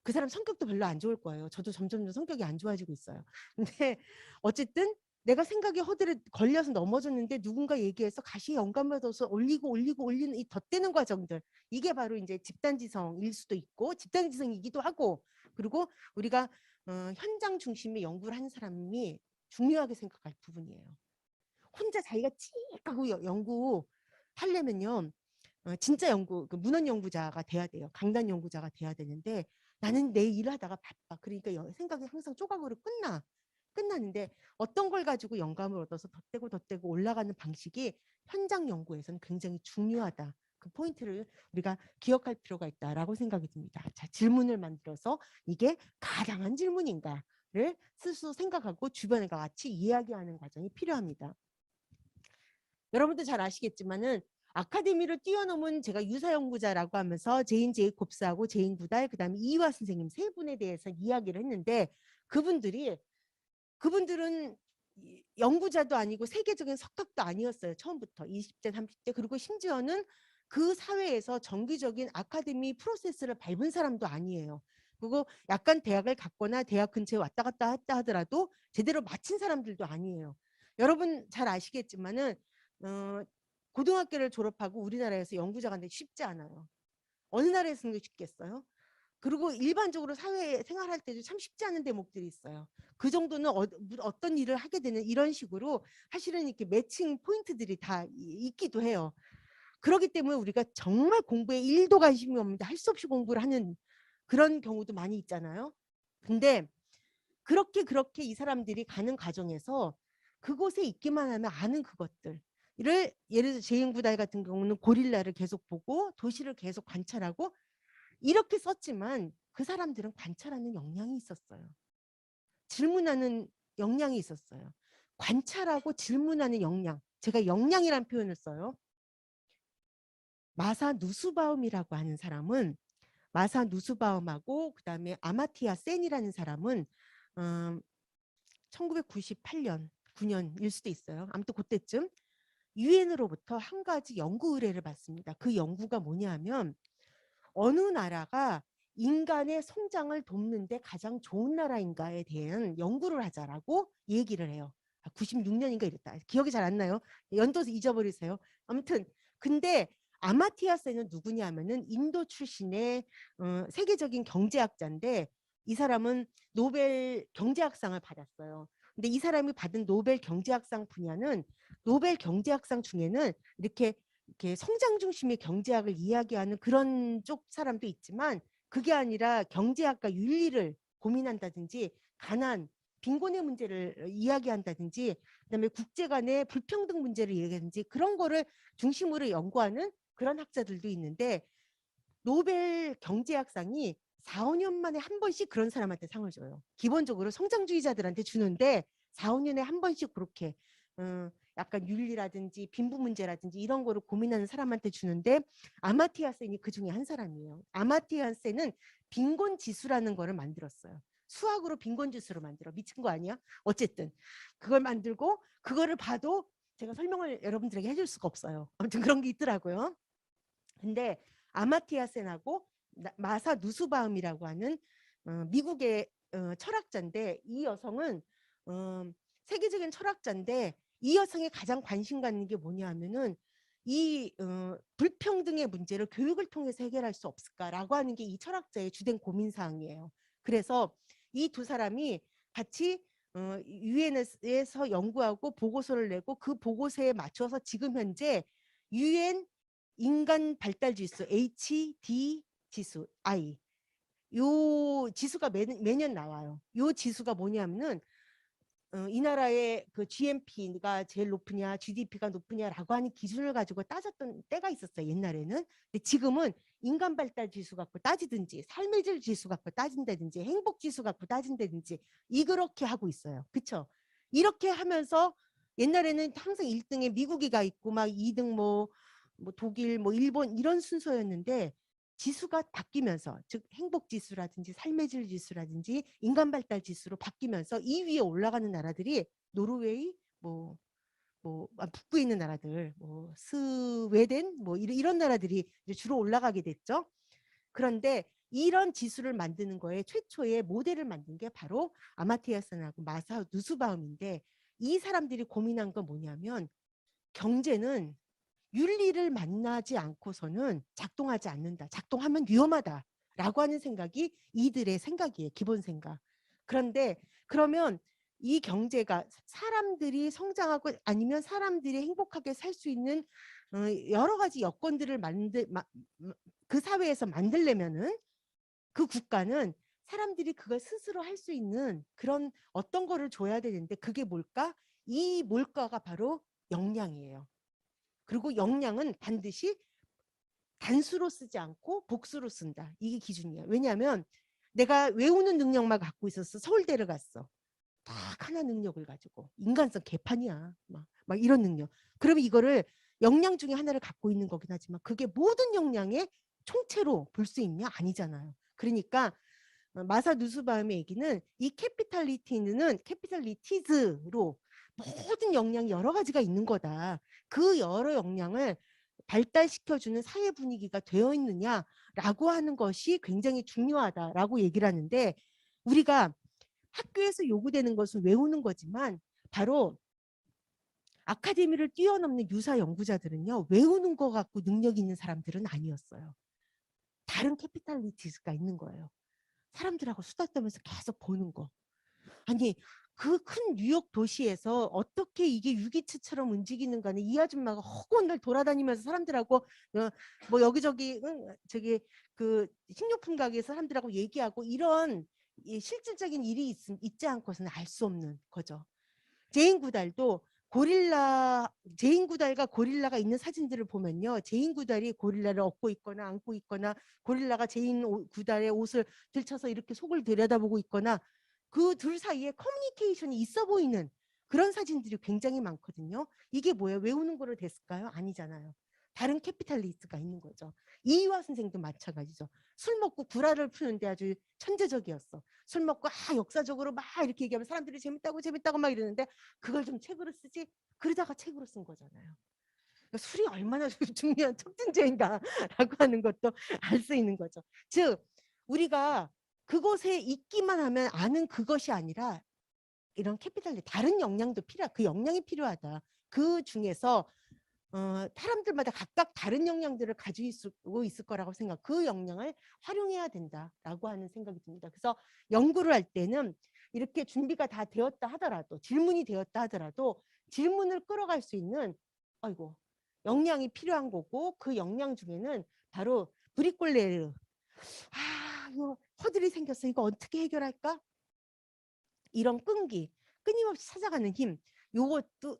그 사람 성격도 별로 안 좋을 거예요. 저도 점점 성격이 안 좋아지고 있어요. 근데 어쨌든 내가 생각에 허들에 걸려서 넘어졌는데 누군가 얘기해서 다시 영감을 얻어서 올리는 이 덧대는 과정들 이게 바로 이제 집단지성일 수도 있고 집단지성이기도 하고 그리고 우리가 현장 중심의 연구를 하는 사람이 중요하게 생각할 부분이에요. 혼자 자기가 찌하고 연구하려면요. 진짜 그 문헌 연구자가 돼야 돼요. 강단 연구자가 돼야 되는데 나는 내 일을 하다가 바빠. 그러니까 생각이 항상 조각으로 끝나는데 어떤 걸 가지고 영감을 얻어서 덧대고 올라가는 방식이 현장 연구에서는 굉장히 중요하다. 그 포인트를 우리가 기억할 필요가 있다라고 생각이 듭니다. 자, 질문을 만들어서 이게 가당한 질문인가를 스스로 생각하고 주변과 같이 이야기하는 과정이 필요합니다. 여러분도 잘 아시겠지만은 아카데미를 뛰어넘은 제가 유사연구자라고 하면서 제인 제이콥스하고 제인 구달 그다음에 이화 선생님 세 분에 대해서 이야기를 했는데 그분들은 연구자도 아니고 세계적인 석학도 아니었어요. 처음부터 20대 30대 그리고 심지어는 그 사회에서 정기적인 아카데미 프로세스를 밟은 사람도 아니에요. 그리고 약간 대학을 갔거나 대학 근처에 왔다 갔다 했다 하더라도 제대로 마친 사람들도 아니에요. 여러분 잘 아시겠지만은 고등학교를 졸업하고 우리나라에서 연구자가 되기 쉽지 않아요. 어느 나라에서는 쉽겠어요? 그리고 일반적으로 사회 생활할 때도 참 쉽지 않은 대목들이 있어요. 그 정도는 어떤 일을 하게 되는 이런 식으로 사실은 이렇게 매칭 포인트들이 다 있기도 해요. 그렇기 때문에 우리가 정말 공부에 1도 관심이 없는데 할 수 없이 공부를 하는 그런 경우도 많이 있잖아요. 근데 그렇게 이 사람들이 가는 과정에서 그곳에 있기만 하면 아는 그것들을 예를 들어 제인구달 같은 경우는 고릴라를 계속 보고 도시를 계속 관찰하고 이렇게 썼지만 그 사람들은 관찰하는 역량이 있었어요. 질문하는 역량이 있었어요. 관찰하고 질문하는 역량. 제가 역량이란 표현을 써요. 마사 누스바움이라고 하는 사람은 마사 누스바움하고 그다음에 아마티아 센이라는 사람은 1998년, 9년일 수도 있어요. 아무튼 그때쯤 유엔으로부터 한 가지 연구 의뢰를 받습니다. 그 연구가 뭐냐면 어느 나라가 인간의 성장을 돕는데 가장 좋은 나라인가에 대한 연구를 하자라고 얘기를 해요. 96년인가 이랬다. 기억이 잘 안 나요. 연도서 잊어버리세요. 아무튼 근데 아마티아스는 누구냐면은 인도 출신의 세계적인 경제학자인데 이 사람은 노벨 경제학상을 받았어요. 근데 이 사람이 받은 노벨 경제학상 분야는 노벨 경제학상 중에는 이렇게 성장 중심의 경제학을 이야기하는 그런 쪽 사람도 있지만 그게 아니라 경제학과 윤리를 고민한다든지 가난, 빈곤의 문제를 이야기한다든지 그다음에 국제 간의 불평등 문제를 이야기하든지 그런 거를 중심으로 연구하는 그런 학자들도 있는데 노벨 경제학상이 4, 5년 만에 한 번씩 그런 사람한테 상을 줘요. 기본적으로 성장주의자들한테 주는데 4, 5년에 한 번씩 그렇게 약간 윤리라든지 빈부 문제라든지 이런 거를 고민하는 사람한테 주는데 아마티아 센이 그 중에 한 사람이에요. 아마티아 센은 빈곤 지수라는 거를 만들었어요. 수학으로 빈곤 지수를 만들어. 미친 거 아니야? 어쨌든 그걸 만들고 그거를 봐도 제가 설명을 여러분들에게 해줄 수가 없어요. 아무튼 그런 게 있더라고요. 근데 아마티아 센하고 마사 누스바움이라고 하는 미국의 철학자인데 이 여성은 세계적인 철학자인데 이 여성이 가장 관심 갖는 게 뭐냐 하면은 이 불평등의 문제를 교육을 통해서 해결할 수 없을까라고 하는 게 이 철학자의 주된 고민사항이에요. 그래서 이 두 사람이 같이 유엔에서 연구하고 보고서를 내고 그 보고서에 맞춰서 지금 현재 유엔 인간 발달 지수 HD 지수 I 요 지수가 매년 나와요. 요 지수가 뭐냐면은 이 나라의 그 GNP가 제일 높으냐 GDP가 높으냐라고 하는 기준을 가지고 따졌던 때가 있었어요. 옛날에는. 근데 지금은 인간 발달 지수 갖고 따지든지 삶의 질 지수 갖고 따진다든지 행복 지수 갖고 따진다든지 이렇게 하고 있어요. 그렇죠? 이렇게 하면서 옛날에는 항상 1등에 미국이 가 있고 막 2등 뭐 독일 뭐 일본 이런 순서였는데 지수가 바뀌면서 즉 행복 지수라든지 삶의 질 지수라든지 인간 발달 지수로 바뀌면서 2위에 올라가는 나라들이 노르웨이 북부에 있는 나라들 뭐 스웨덴 뭐 이런 나라들이 이제 주로 올라가게 됐죠. 그런데 이런 지수를 만드는 거에 최초의 모델을 만든 게 바로 아마티아센하고 마사 누스바움인데 이 사람들이 고민한 건 뭐냐면 경제는 윤리를 만나지 않고서는 작동하지 않는다. 작동하면 위험하다라고 하는 생각이 이들의 생각이에요. 기본 생각. 그런데 그러면 이 경제가 사람들이 성장하고 아니면 사람들이 행복하게 살 수 있는 여러 가지 여건들을 그 사회에서 만들려면은 그 국가는 사람들이 그걸 스스로 할 수 있는 그런 어떤 거를 줘야 되는데 그게 뭘까? 이 뭘까가 바로 역량이에요. 그리고 역량은 반드시 단수로 쓰지 않고 복수로 쓴다. 이게 기준이에요. 왜냐하면 내가 외우는 능력만 갖고 있었어. 서울대를 갔어. 딱 하나 능력을 가지고 인간성 개판이야. 막 이런 능력. 그러면 이거를 역량 중에 하나를 갖고 있는 거긴 하지만 그게 모든 역량의 총체로 볼 수 있냐? 아니잖아요. 그러니까 마사 누스바움의 얘기는 이 캐피탈리티즈로 모든 역량이 여러 가지가 있는 거다. 그 여러 역량을 발달시켜주는 사회 분위기가 되어 있느냐라고 하는 것이 굉장히 중요하다라고 얘기를 하는데 우리가 학교에서 요구되는 것은 외우는 거지만 바로 아카데미를 뛰어넘는 유사 연구자들은요. 외우는 거 갖고 능력 있는 사람들은 아니었어요. 다른 캐피탈리티즈가 있는 거예요. 사람들하고 수다 떨면서 계속 보는 거. 아니 그 큰 뉴욕 도시에서 어떻게 이게 유기체처럼 움직이는가는 이 아줌마가 허구헌날 돌아다니면서 사람들하고 뭐 여기저기 저기 그 식료품 가게에서 사람들하고 얘기하고 이런 실질적인 일이 있지 않고서는 알 수 없는 거죠. 제인 구달도 제인 구달과 고릴라가 있는 사진들을 보면요. 제인 구달이 고릴라를 업고 있거나 안고 있거나 고릴라가 제인 구달의 옷을 들쳐서 이렇게 속을 들여다보고 있거나 그 둘 사이에 커뮤니케이션이 있어 보이는 그런 사진들이 굉장히 많거든요. 이게 뭐예요? 외우는 거로 됐을까요? 아니잖아요. 다른 캐피탈리스트가 있는 거죠. 이희화 선생도 마찬가지죠. 술 먹고 구라를 푸는데 아주 천재적이었어. 술 먹고 역사적으로 막 이렇게 얘기하면 사람들이 재밌다고 막 이러는데 그걸 좀 책으로 쓰지 그러다가 책으로 쓴 거잖아요. 그러니까 술이 얼마나 중요한 촉진제인가라고 하는 것도 알 수 있는 거죠. 즉 우리가 그곳에 있기만 하면 아는 그것이 아니라 이런 캐피탈리 다른 역량도 그 역량이 필요하다. 그 중에서 사람들마다 각각 다른 역량들을 가지고 있을 거라고 생각. 그 역량을 활용해야 된다라고 하는 생각이 듭니다. 그래서 연구를 할 때는 이렇게 준비가 다 되었다 하더라도 질문이 되었다 하더라도 질문을 끌어갈 수 있는 역량이 필요한 거고 그 역량 중에는 바로 브리콜레르 이거 허들이 생겼어. 이거 어떻게 해결할까? 이런 끈기, 끊임없이 찾아가는 힘,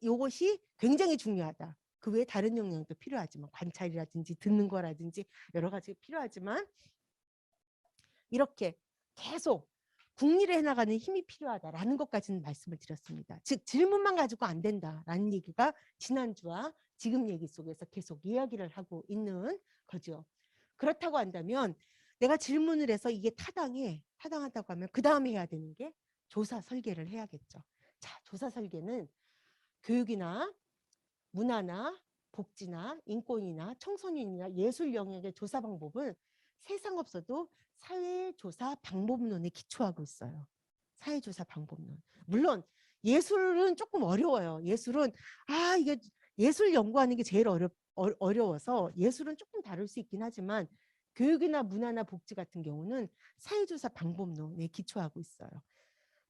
요것이 굉장히 중요하다. 그 외에 다른 역량도 필요하지만 관찰이라든지 듣는 거라든지 여러 가지가 필요하지만 이렇게 계속 궁리를 해나가는 힘이 필요하다라는 것까지는 말씀을 드렸습니다. 즉 질문만 가지고 안 된다라는 얘기가 지난주와 지금 얘기 속에서 계속 이야기를 하고 있는 거죠. 그렇다고 한다면 내가 질문을 해서 이게 타당하다고 하면 그 다음에 해야 되는 게 조사 설계를 해야겠죠. 자, 조사 설계는 교육이나 문화나 복지나 인권이나 청소년이나 예술 영역의 조사 방법은 세상 없어도 사회조사 방법론에 기초하고 있어요. 사회조사 방법론. 물론 예술은 조금 어려워요. 예술은 이게 예술 연구하는 게 제일 어려워서 예술은 조금 다룰 수 있긴 하지만 교육이나 문화나 복지 같은 경우는 사회조사 방법론에 기초하고 있어요.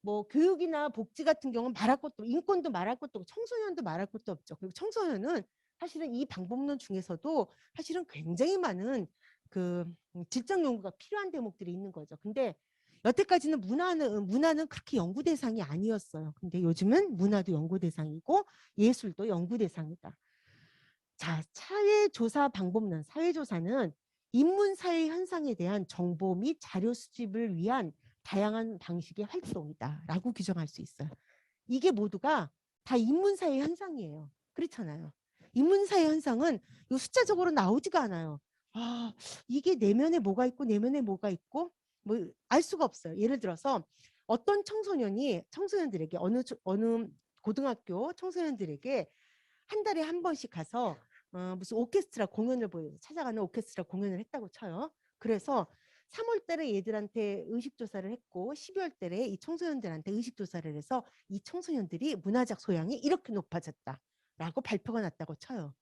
뭐 교육이나 복지 같은 경우는 말할 것도 인권도 말할 것도 없고 청소년도 말할 것도 없죠. 그리고 청소년은 사실은 이 방법론 중에서도 사실은 굉장히 많은 그 질적 연구가 필요한 대목들이 있는 거죠. 근데 여태까지는 문화는 그렇게 연구 대상이 아니었어요. 근데 요즘은 문화도 연구 대상이고 예술도 연구 대상이다. 자, 사회조사 방법론, 사회조사는 인문사회 현상에 대한 정보 및 자료 수집을 위한 다양한 방식의 활동이다라고 규정할 수 있어요. 이게 모두가 다 인문사회 현상이에요. 그렇잖아요. 인문사회 현상은 숫자적으로 나오지가 않아요. 이게 내면에 뭐가 있고 내면에 뭐가 있고 뭐 알 수가 없어요. 예를 들어서 어떤 청소년들에게 어느 고등학교 청소년들에게 한 달에 한 번씩 가서 무슨 오케스트라 공연을 찾아가는 오케스트라 공연을 했다고 쳐요. 그래서 3월 달에 얘들한테 의식조사를 했고 12월 달에 이 청소년들한테 의식조사를 해서 이 청소년들이 문화적 소양이 이렇게 높아졌다라고 발표가 났다고 쳐요.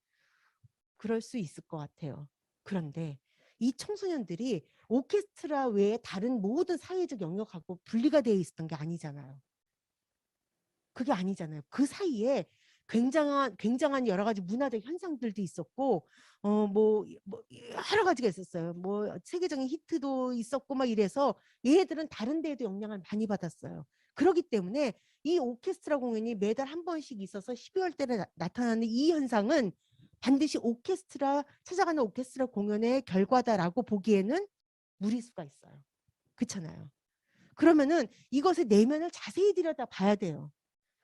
그럴 수 있을 것 같아요. 그런데 이 청소년들이 오케스트라 외에 다른 모든 사회적 영역하고 분리가 되어 있었던 게 아니잖아요. 그게 아니잖아요. 그 사이에 굉장한 여러 가지 문화적 현상들도 있었고 뭐 여러 가지가 있었어요. 뭐 세계적인 히트도 있었고 막 이래서 얘들은 다른 데에도 영향을 많이 받았어요. 그렇기 때문에 이 오케스트라 공연이 매달 한 번씩 있어서 12월 달에 나타나는 이 현상은 반드시 찾아가는 오케스트라 공연의 결과다라고 보기에는 무리수가 있어요. 그렇잖아요. 그러면은 이것의 내면을 자세히 들여다 봐야 돼요.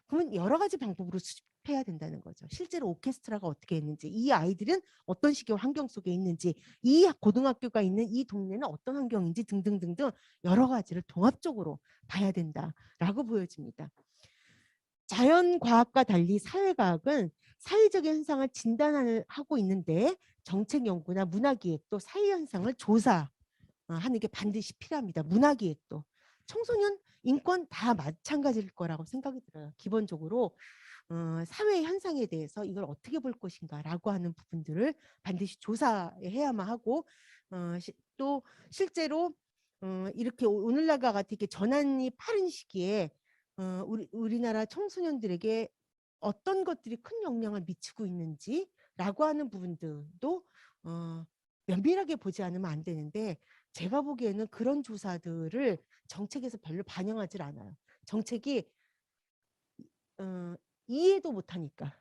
그러면 여러 가지 방법으로 수집해야 된다는 거죠. 실제로 오케스트라가 어떻게 했는지, 이 아이들은 어떤 식의 환경 속에 있는지, 이 고등학교가 있는 이 동네는 어떤 환경인지 등등등등 여러 가지를 통합적으로 봐야 된다라고 보여집니다. 자연과학과 달리 사회과학은 사회적인 현상을 진단하고 있는데 정책 연구나 문화기획도 사회현상을 조사하는 게 반드시 필요합니다. 문화기획도. 청소년 인권 다 마찬가지일 거라고 생각이 들어요. 기본적으로 사회 현상에 대해서 이걸 어떻게 볼 것인가라고 하는 부분들을 반드시 조사해야만 하고 또 실제로 이렇게 오늘날과 같이 이렇게 전환이 빠른 시기에 우리나라 청소년들에게 어떤 것들이 큰 영향을 미치고 있는지라고 하는 부분들도 면밀하게 보지 않으면 안 되는데, 제가 보기에는 그런 조사들을 정책에서 별로 반영하지 않아요. 정책이 이해도 못하니까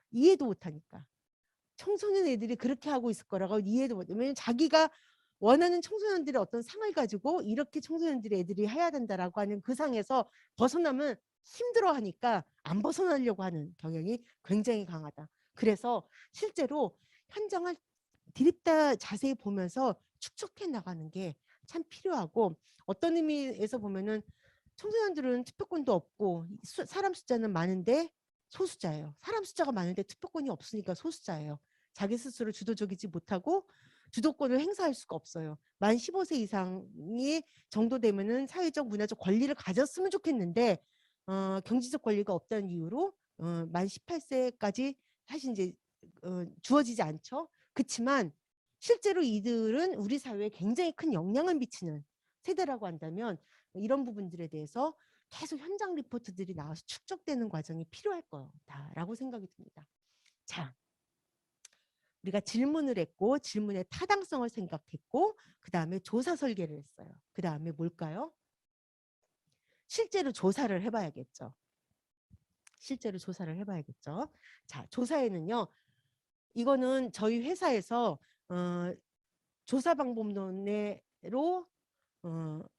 청소년 애들이 그렇게 하고 있을 거라고 이해도 못. 왜냐면 자기가 원하는 청소년들의 어떤 상을 가지고 이렇게 청소년들의 애들이 해야 된다라고 하는 그 상에서 벗어나면 힘들어하니까 안 벗어나려고 하는 경향이 굉장히 강하다. 그래서 실제로 현장을 디립다 자세히 보면서 축적해 나가는 게 참 필요하고, 어떤 의미에서 보면은 청소년들은 투표권도 없고 사람 숫자는 많은데 소수자예요. 사람 숫자가 많은데 투표권이 없으니까 소수자예요. 자기 스스로 주도적이지 못하고 주도권을 행사할 수가 없어요. 만 15세 이상이 정도 되면은 사회적 문화적 권리를 가졌으면 좋겠는데 경제적 권리가 없다는 이유로 만 18세까지 사실 이제 주어지지 않죠. 그렇지만 실제로 이들은 우리 사회에 굉장히 큰 영향을 미치는 세대라고 한다면 이런 부분들에 대해서 계속 현장 리포트들이 나와서 축적되는 과정이 필요할 거다라고 생각이 듭니다. 자, 우리가 질문을 했고 질문의 타당성을 생각했고 그 다음에 조사 설계를 했어요. 그 다음에 뭘까요? 실제로 조사를 해봐야겠죠. 실제로 조사를 해봐야겠죠. 자, 조사에는요. 이거는 저희 회사에서 조사 방법론으로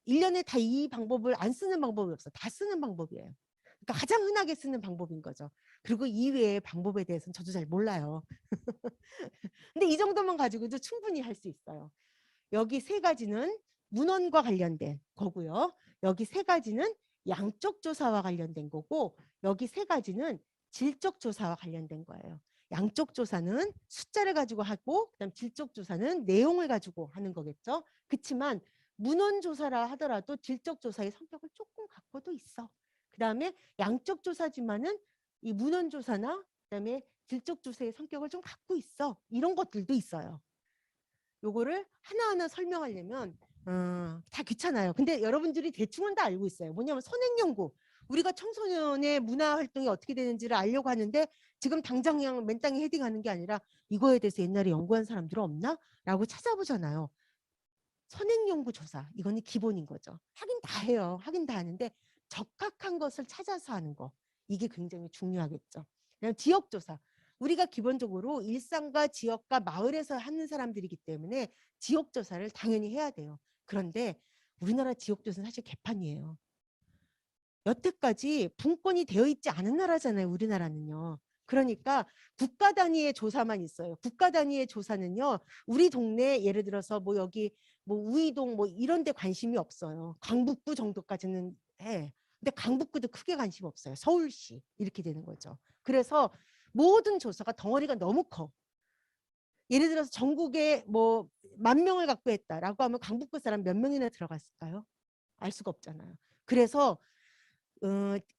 1년에 다 이 방법을 안 쓰는 방법이 없어. 다 쓰는 방법이에요. 그러니까 가장 흔하게 쓰는 방법인 거죠. 그리고 이외의 방법에 대해서는 저도 잘 몰라요. 근데 이 정도만 가지고도 충분히 할 수 있어요. 여기 세 가지는 문헌과 관련된 거고요. 여기 세 가지는 양적 조사와 관련된 거고, 여기 세 가지는 질적 조사와 관련된 거예요. 양적 조사는 숫자를 가지고 하고, 그다음 질적 조사는 내용을 가지고 하는 거겠죠. 그렇지만 문헌 조사라 하더라도 질적 조사의 성격을 조금 갖고도 있어. 그다음에 양적 조사지만은 이 문헌 조사나 그다음에 질적 조사의 성격을 좀 갖고 있어. 이런 것들도 있어요. 요거를 하나하나 설명하려면 다 귀찮아요. 근데 여러분들이 대충은 다 알고 있어요. 뭐냐면 선행연구. 우리가 청소년의 문화 활동이 어떻게 되는지를 알려고 하는데 지금 당장 그냥 맨땅에 헤딩하는 게 아니라 이거에 대해서 옛날에 연구한 사람들은 없나? 라고 찾아보잖아요. 선행연구 조사. 이거는 기본인 거죠. 하긴 다 해요. 하긴 다 하는데 적합한 것을 찾아서 하는 거. 이게 굉장히 중요하겠죠. 그냥 지역조사. 우리가 기본적으로 일상과 지역과 마을에서 하는 사람들이기 때문에 지역조사를 당연히 해야 돼요. 그런데 우리나라 지역조사는 사실 개판이에요. 여태까지 분권이 되어 있지 않은 나라잖아요. 우리나라는요. 그러니까 국가 단위의 조사만 있어요. 국가 단위의 조사는요. 우리 동네 예를 들어서 뭐 여기 뭐 우이동 뭐 이런 데 관심이 없어요. 강북구 정도까지는 해. 근데 강북구도 크게 관심 없어요. 서울시 이렇게 되는 거죠. 그래서 모든 조사가 덩어리가 너무 커. 예를 들어서 전국에 뭐 10,000명을 갖고 했다라고 하면 강북구 사람 몇 명이나 들어갔을까요? 알 수가 없잖아요. 그래서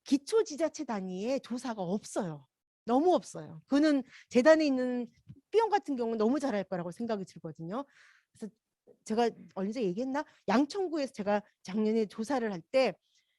기초지자체 단위의 조사가 없어요. 너무 없어요. 그거는 재단에 있는 B형 같은 경우는 너무 잘할 거라고 생각이 들거든요. 그래서 제가 언제 얘기했나? 양천구에서 제가 작년에 조사를 할 때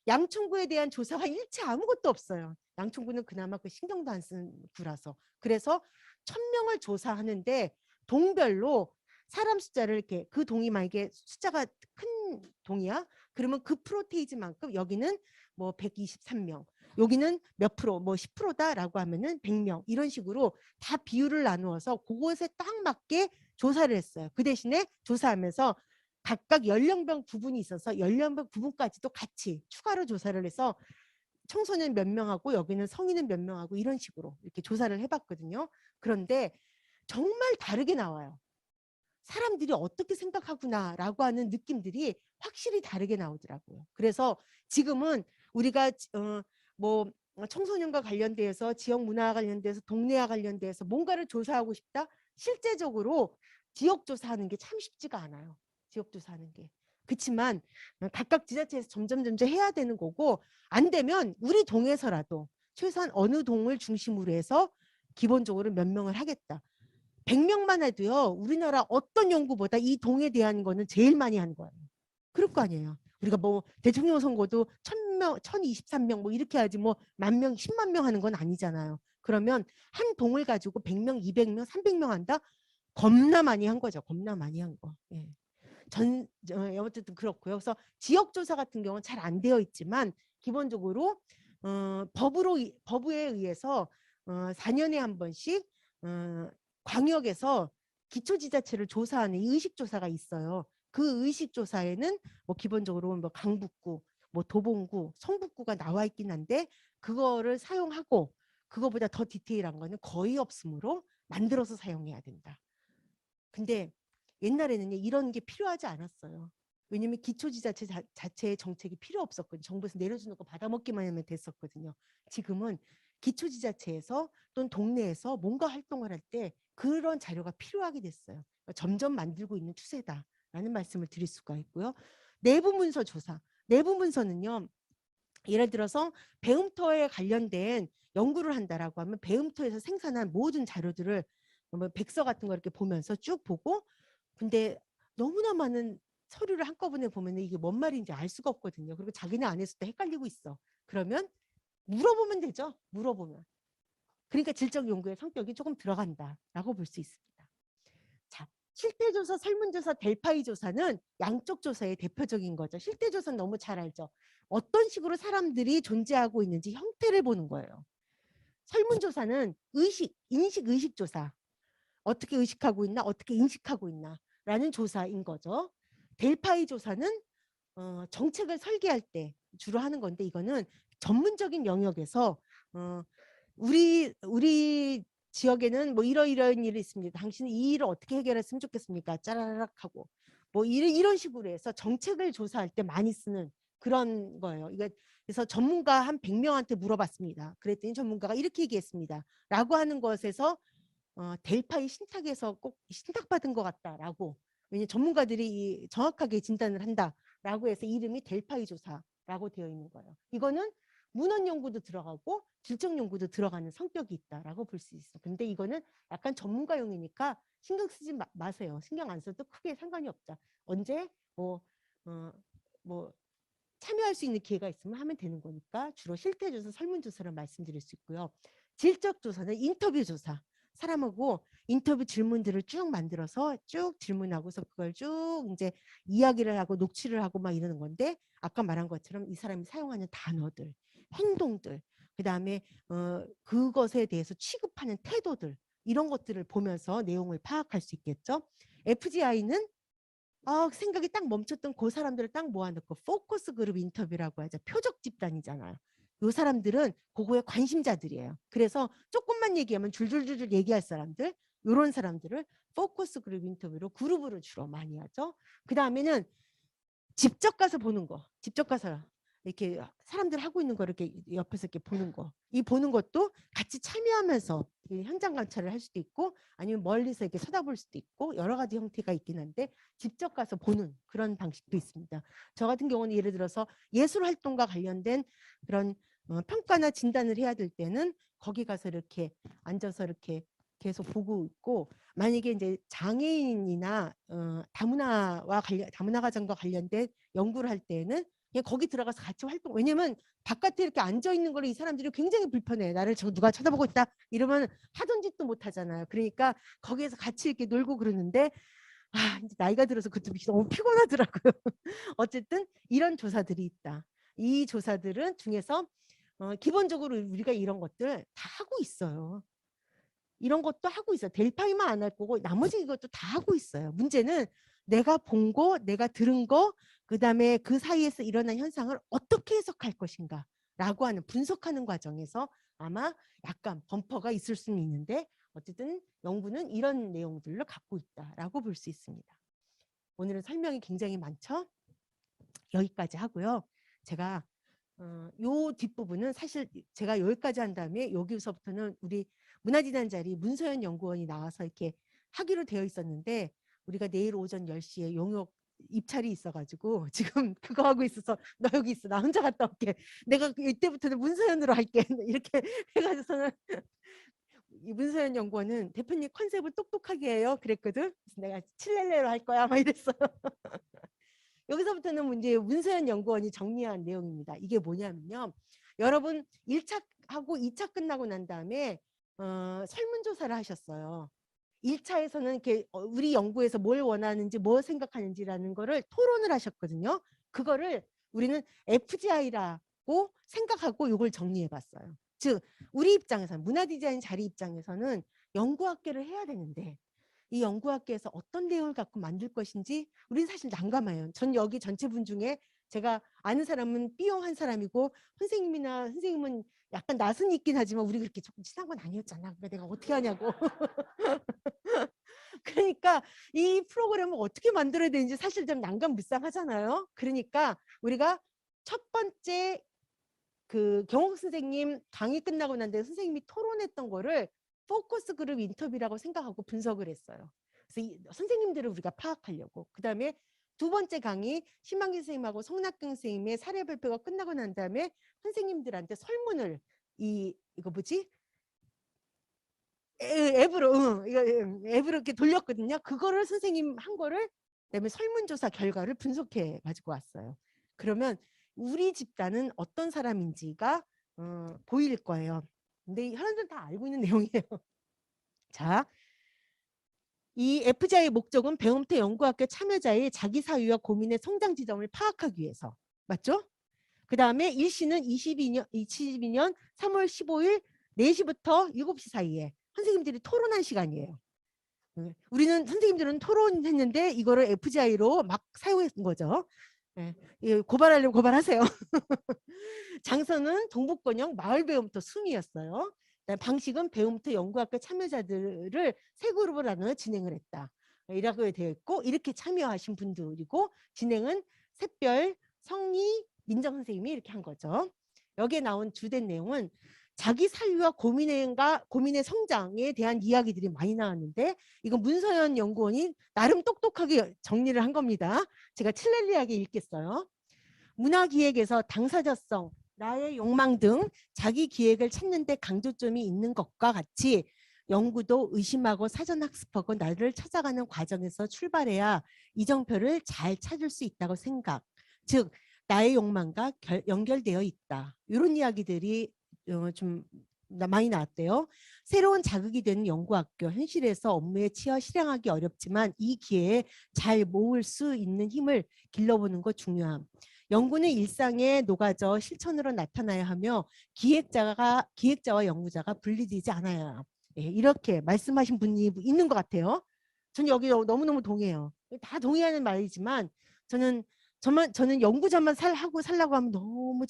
양천구에 대한 조사가 일체 아무것도 없어요. 양천구는 그나마 그 신경도 안 쓰는 구라서. 그래서 1,000명을 조사하는데 동별로 사람 숫자를 이렇게 그 동이 만약에 숫자가 큰 동이야? 그러면 그 프로테이지만큼 여기는 뭐 123명, 여기는 몇 프로, 뭐 10%다라고 하면은 100명 이런 식으로 다 비율을 나누어서 그곳에 딱 맞게 조사를 했어요. 그 대신에 조사하면서 각각 연령별 구분이 있어서 연령별 구분까지도 같이 추가로 조사를 해서 청소년 몇 명하고 여기는 성인은 몇 명하고 이런 식으로 이렇게 조사를 해봤거든요. 그런데 정말 다르게 나와요. 사람들이 어떻게 생각하구나라고 하는 느낌들이 확실히 다르게 나오더라고요. 그래서 지금은 우리가 뭐 청소년과 관련돼서 지역 문화와 관련돼서 동네와 관련돼서 뭔가를 조사하고 싶다. 실제적으로 지역 조사하는 게 참 쉽지가 않아요. 지역 조사하는 게. 그렇지만 각각 지자체에서 점점 해야 되는 거고, 안 되면 우리 동에서라도 최소한 어느 동을 중심으로 해서 기본적으로 몇 명을 하겠다. 100명만 해도요. 우리나라 어떤 연구보다 이 동에 대한 거는 제일 많이 하는 거예요. 그럴 거 아니에요. 우리가 뭐 대통령 선거도 1000명, 1023명 뭐 이렇게 하지 뭐 10,000명, 10만 명 하는 건 아니잖아요. 그러면 한 동을 가지고 100명, 200명, 300명 한다? 겁나 많이 한 거죠. 겁나 많이 한 거. 예. 어쨌든 그렇고요. 그래서 지역조사 같은 경우는 잘 안 되어 있지만 기본적으로 법에 의해서 4년에 한 번씩 광역에서 기초지자체를 조사하는 이 의식조사가 있어요. 그 의식조사에는 뭐 기본적으로 뭐 강북구, 뭐 도봉구, 성북구가 나와 있긴 한데 그거를 사용하고 그거보다 더 디테일한 거는 거의 없으므로 만들어서 사용해야 된다. 근데 옛날에는 이런 게 필요하지 않았어요. 왜냐면 기초지자체 자체의 정책이 필요 없었거든요. 정부에서 내려주는 거 받아먹기만 하면 됐었거든요. 지금은 기초지자체에서 또는 동네에서 뭔가 활동을 할 때 그런 자료가 필요하게 됐어요. 점점 만들고 있는 추세다라는 말씀을 드릴 수가 있고요. 내부 문서 조사. 내부 문서는요. 예를 들어서 배움터에 관련된 연구를 한다라고 하면 배움터에서 생산한 모든 자료들을 뭐 백서 같은 거 이렇게 보면서 쭉 보고 근데 너무나 많은 서류를 한꺼번에 보면 이게 뭔 말인지 알 수가 없거든요. 그리고 자기네 안에서도 헷갈리고 있어. 그러면 물어보면 되죠. 물어보면. 그러니까 질적 연구의 성격이 조금 들어간다라고 볼 수 있습니다. 자, 실태조사, 설문조사, 델파이 조사는 양쪽 조사의 대표적인 거죠. 실태조사는 너무 잘 알죠. 어떤 식으로 사람들이 존재하고 있는지 형태를 보는 거예요. 설문조사는 인식 의식조사. 어떻게 의식하고 있나, 어떻게 인식하고 있나 라는 조사인 거죠. 델파이 조사는 정책을 설계할 때 주로 하는 건데 이거는 전문적인 영역에서 우리 지역에는 뭐 이러이러한 일이 있습니다. 당신은 이 일을 어떻게 해결했으면 좋겠습니까? 짜라락 하고 뭐 이런 식으로 해서 정책을 조사할 때 많이 쓰는 그런 거예요. 그래서 전문가 한 100명한테 물어봤습니다. 그랬더니 전문가가 이렇게 얘기했습니다. 라고 하는 것에서 델파이 신탁에서 꼭 신탁받은 것 같다라고 왜냐하면 전문가들이 정확하게 진단을 한다라고 해서 이름이 델파이 조사라고 되어 있는 거예요. 이거는 문헌 연구도 들어가고 질적 연구도 들어가는 성격이 있다라고 볼 수 있어. 근데 이거는 약간 전문가용이니까 신경 쓰지 마세요. 신경 안 써도 크게 상관이 없다. 언제 뭐 참여할 수 있는 기회가 있으면 하면 되는 거니까 주로 실태조사, 설문조사를 말씀드릴 수 있고요. 질적조사는 인터뷰조사. 사람하고 인터뷰 질문들을 쭉 만들어서 쭉 질문하고서 그걸 쭉 이제 이야기를 하고 녹취를 하고 막 이러는 건데 아까 말한 것처럼 이 사람이 사용하는 단어들, 행동들, 그다음에 그것에 대해서 취급하는 태도들 이런 것들을 보면서 내용을 파악할 수 있겠죠. FGI는 생각이 딱 멈췄던 그 사람들을 딱 모아놓고 포커스 그룹 인터뷰라고 하죠. 표적 집단이잖아요. 요 사람들은 그거에 관심자들이에요. 그래서 조금만 얘기하면 줄줄줄줄 얘기할 사람들, 요런 사람들을 포커스 그룹 인터뷰로 그룹으로 주로 많이 하죠. 그 다음에는 직접 가서 보는 거. 직접 가서 이렇게 사람들 하고 있는 거 이렇게 옆에서 이렇게 보는 거. 이 보는 것도 같이 참여하면서 현장 관찰을 할 수도 있고 아니면 멀리서 이렇게 쳐다볼 수도 있고 여러 가지 형태가 있긴 한데 직접 가서 보는 그런 방식도 있습니다. 저 같은 경우는 예를 들어서 예술 활동과 관련된 그런 평가나 진단을 해야 될 때는 거기 가서 이렇게 앉아서 이렇게 계속 보고 있고 만약에 이제 장애인이나 다문화 가정과 관련된 연구를 할 때는 그냥 거기 들어가서 같이 활동. 왜냐면 바깥에 이렇게 앉아 있는 거를 이 사람들이 굉장히 불편해. 나를 누가 쳐다보고 있다 이러면 하던 짓도 못 하잖아요. 그러니까 거기에서 같이 이렇게 놀고 그러는데 이제 나이가 들어서 그것도 너무 피곤하더라고요. 어쨌든 이런 조사들이 있다. 이 조사들은 중에서 기본적으로 우리가 이런 것들 다 하고 있어요. 이런 것도 하고 있어요. 델파이만 안 할 거고 나머지 이것도 다 하고 있어요. 문제는 내가 본 거, 내가 들은 거, 그다음에 그 사이에서 일어난 현상을 어떻게 해석할 것인가 라고 하는 분석하는 과정에서 아마 약간 범퍼가 있을 수는 있는데 어쨌든 연구는 이런 내용들을 갖고 있다라고 볼 수 있습니다. 오늘은 설명이 굉장히 많죠? 여기까지 하고요. 제가 요 뒷부분은 사실 제가 여기까지 한 다음에 여기서부터는 우리 문화재단 자리 문서연 연구원이 나와서 이렇게 하기로 되어 있었는데 우리가 내일 오전 10시에 용역 입찰이 있어가지고 지금 그거 하고 있어서 너 여기 있어 나 혼자 갔다 올게 내가 이때부터는 문서연으로 할게 이렇게 해가지고서는 이 문서연 연구원은 대표님 컨셉을 똑똑하게 해요 그랬거든 그래서 내가 칠렐레로 할 거야 막 이랬어요 여기서부터는 이제 문서연 연구원이 정리한 내용입니다. 이게 뭐냐면요. 여러분 1차 하고 2차 끝나고 난 다음에 설문조사를 하셨어요. 1차에서는 이렇게 우리 연구에서 뭘 원하는지 뭘 생각하는지라는 거를 토론을 하셨거든요. 그거를 우리는 FGI라고 생각하고 이걸 정리해 봤어요. 즉 우리 입장에서는 문화디자인 자리 입장에서는 연구학계를 해야 되는데 이 연구학계에서 어떤 내용을 갖고 만들 것인지 우리는 사실 난감해요. 전 여기 전체 분 중에 제가 아는 사람은 B형 한 사람이고 선생님은 약간 낯은 있긴 하지만 우리 그렇게 조금 친한 건 아니었잖아. 그러니까 내가 어떻게 하냐고. 그러니까 이 프로그램을 어떻게 만들어야 되는지 사실 좀 난감불상하잖아요. 그러니까 우리가 첫 번째 그 경옥 선생님 강의 끝나고 난 뒤에 선생님이 토론했던 거를 포커스 그룹 인터뷰라고 생각하고 분석을 했어요. 그래서 이 선생님들을 우리가 파악하려고. 그다음에 두 번째 강의 신만기 선생님하고 성낙경 선생님의 사례 발표가 끝나고 난 다음에 선생님들한테 설문을 이거 뭐지? 앱으로 이렇게 돌렸거든요. 그거를 선생님 한 거를 그다음에 설문조사 결과를 분석해 가지고 왔어요. 그러면 우리 집단은 어떤 사람인지가 보일 거예요. 근데 현안들 다 알고 있는 내용이에요. 자, 이 FGI의 목적은 배움터 연구학교 참여자의 자기 사유와 고민의 성장 지점을 파악하기 위해서. 맞죠? 그 다음에 일시는 22년 3월 15일 4시부터 7시 사이에 선생님들이 토론한 시간이에요. 우리는 선생님들은 토론했는데 이거를 FGI로 막 사용한 거죠. 네. 고발하려면 고발하세요. 장소는 동북권역 마을배움터 숭이었어요. 방식은 배움터 연구학교 참여자들을 세 그룹으로 나눠 진행을 했다. 이라고 되어 있고 이렇게 참여하신 분들이고 진행은 샛별, 성희, 민정 선생님이 이렇게 한 거죠. 여기에 나온 주된 내용은 자기 사유와 고민의 성장에 대한 이야기들이 많이 나왔는데 이건 문서연 연구원이 나름 똑똑하게 정리를 한 겁니다. 제가 칠렐리하게 읽겠어요. 문화기획에서 당사자성, 나의 욕망 등 자기 기획을 찾는 데 강조점이 있는 것과 같이 연구도 의심하고 사전학습하고 나를 찾아가는 과정에서 출발해야 이정표를 잘 찾을 수 있다고 생각. 즉 나의 욕망과 연결되어 있다. 이런 이야기들이 좀 많이 나왔대요. 새로운 자극이 되는 연구학교, 현실에서 업무에 치여 실행하기 어렵지만 이 기회에 잘 모을 수 있는 힘을 길러보는 것 중요함. 연구는 일상에 녹아져 실천으로 나타나야 하며 기획자와 연구자가 분리되지 않아야. 예, 이렇게 말씀하신 분이 있는 것 같아요. 저는 여기 너무너무 동의해요. 다 동의하는 말이지만 저는 연구자만 살라고 하면 너무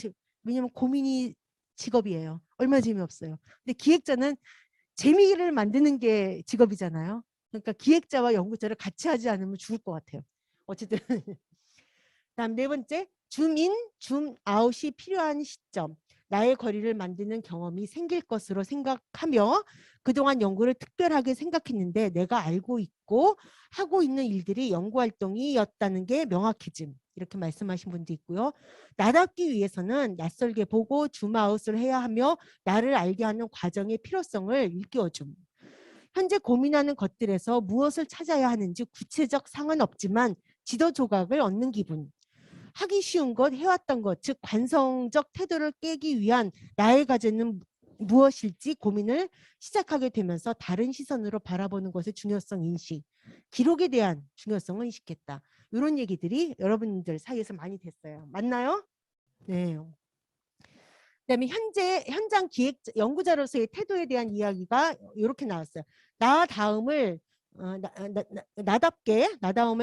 왜냐면 고민이 직업이에요. 얼마나 재미없어요. 근데 기획자는 재미를 만드는 게 직업이잖아요. 그러니까 기획자와 연구자를 같이 하지 않으면 죽을 것 같아요. 어쨌든 다음 네 번째, 줌인, 줌아웃이 필요한 시점. 나의 거리를 만드는 경험이 생길 것으로 생각하며 그동안 연구를 특별하게 생각했는데 내가 알고 있고 하고 있는 일들이 연구활동이었다는 게 명확해짐. 이렇게 말씀하신 분도 있고요. 나답기 위해서는 낯설게 보고 줌아웃을 해야 하며 나를 알게 하는 과정의 필요성을 일깨워줌. 현재 고민하는 것들에서 무엇을 찾아야 하는지 구체적 상은 없지만 지도 조각을 얻는 기분. 하기 쉬운 것, 해왔던 것, 즉 관성적 태도를 깨기 위한 나의 과제는 무엇일지 고민을 시작하게 되면서 다른 시선으로 바라보는 것의 중요성 인식, 기록에 대한 중요성을 인식했다. 이런 얘기들이 여러분들 사이에서 많이 됐어요. 맞나요? 네. 그다음에 현장 기획 연구자로서의 태도에 대한 이야기가 이렇게 나왔어요. 나다움을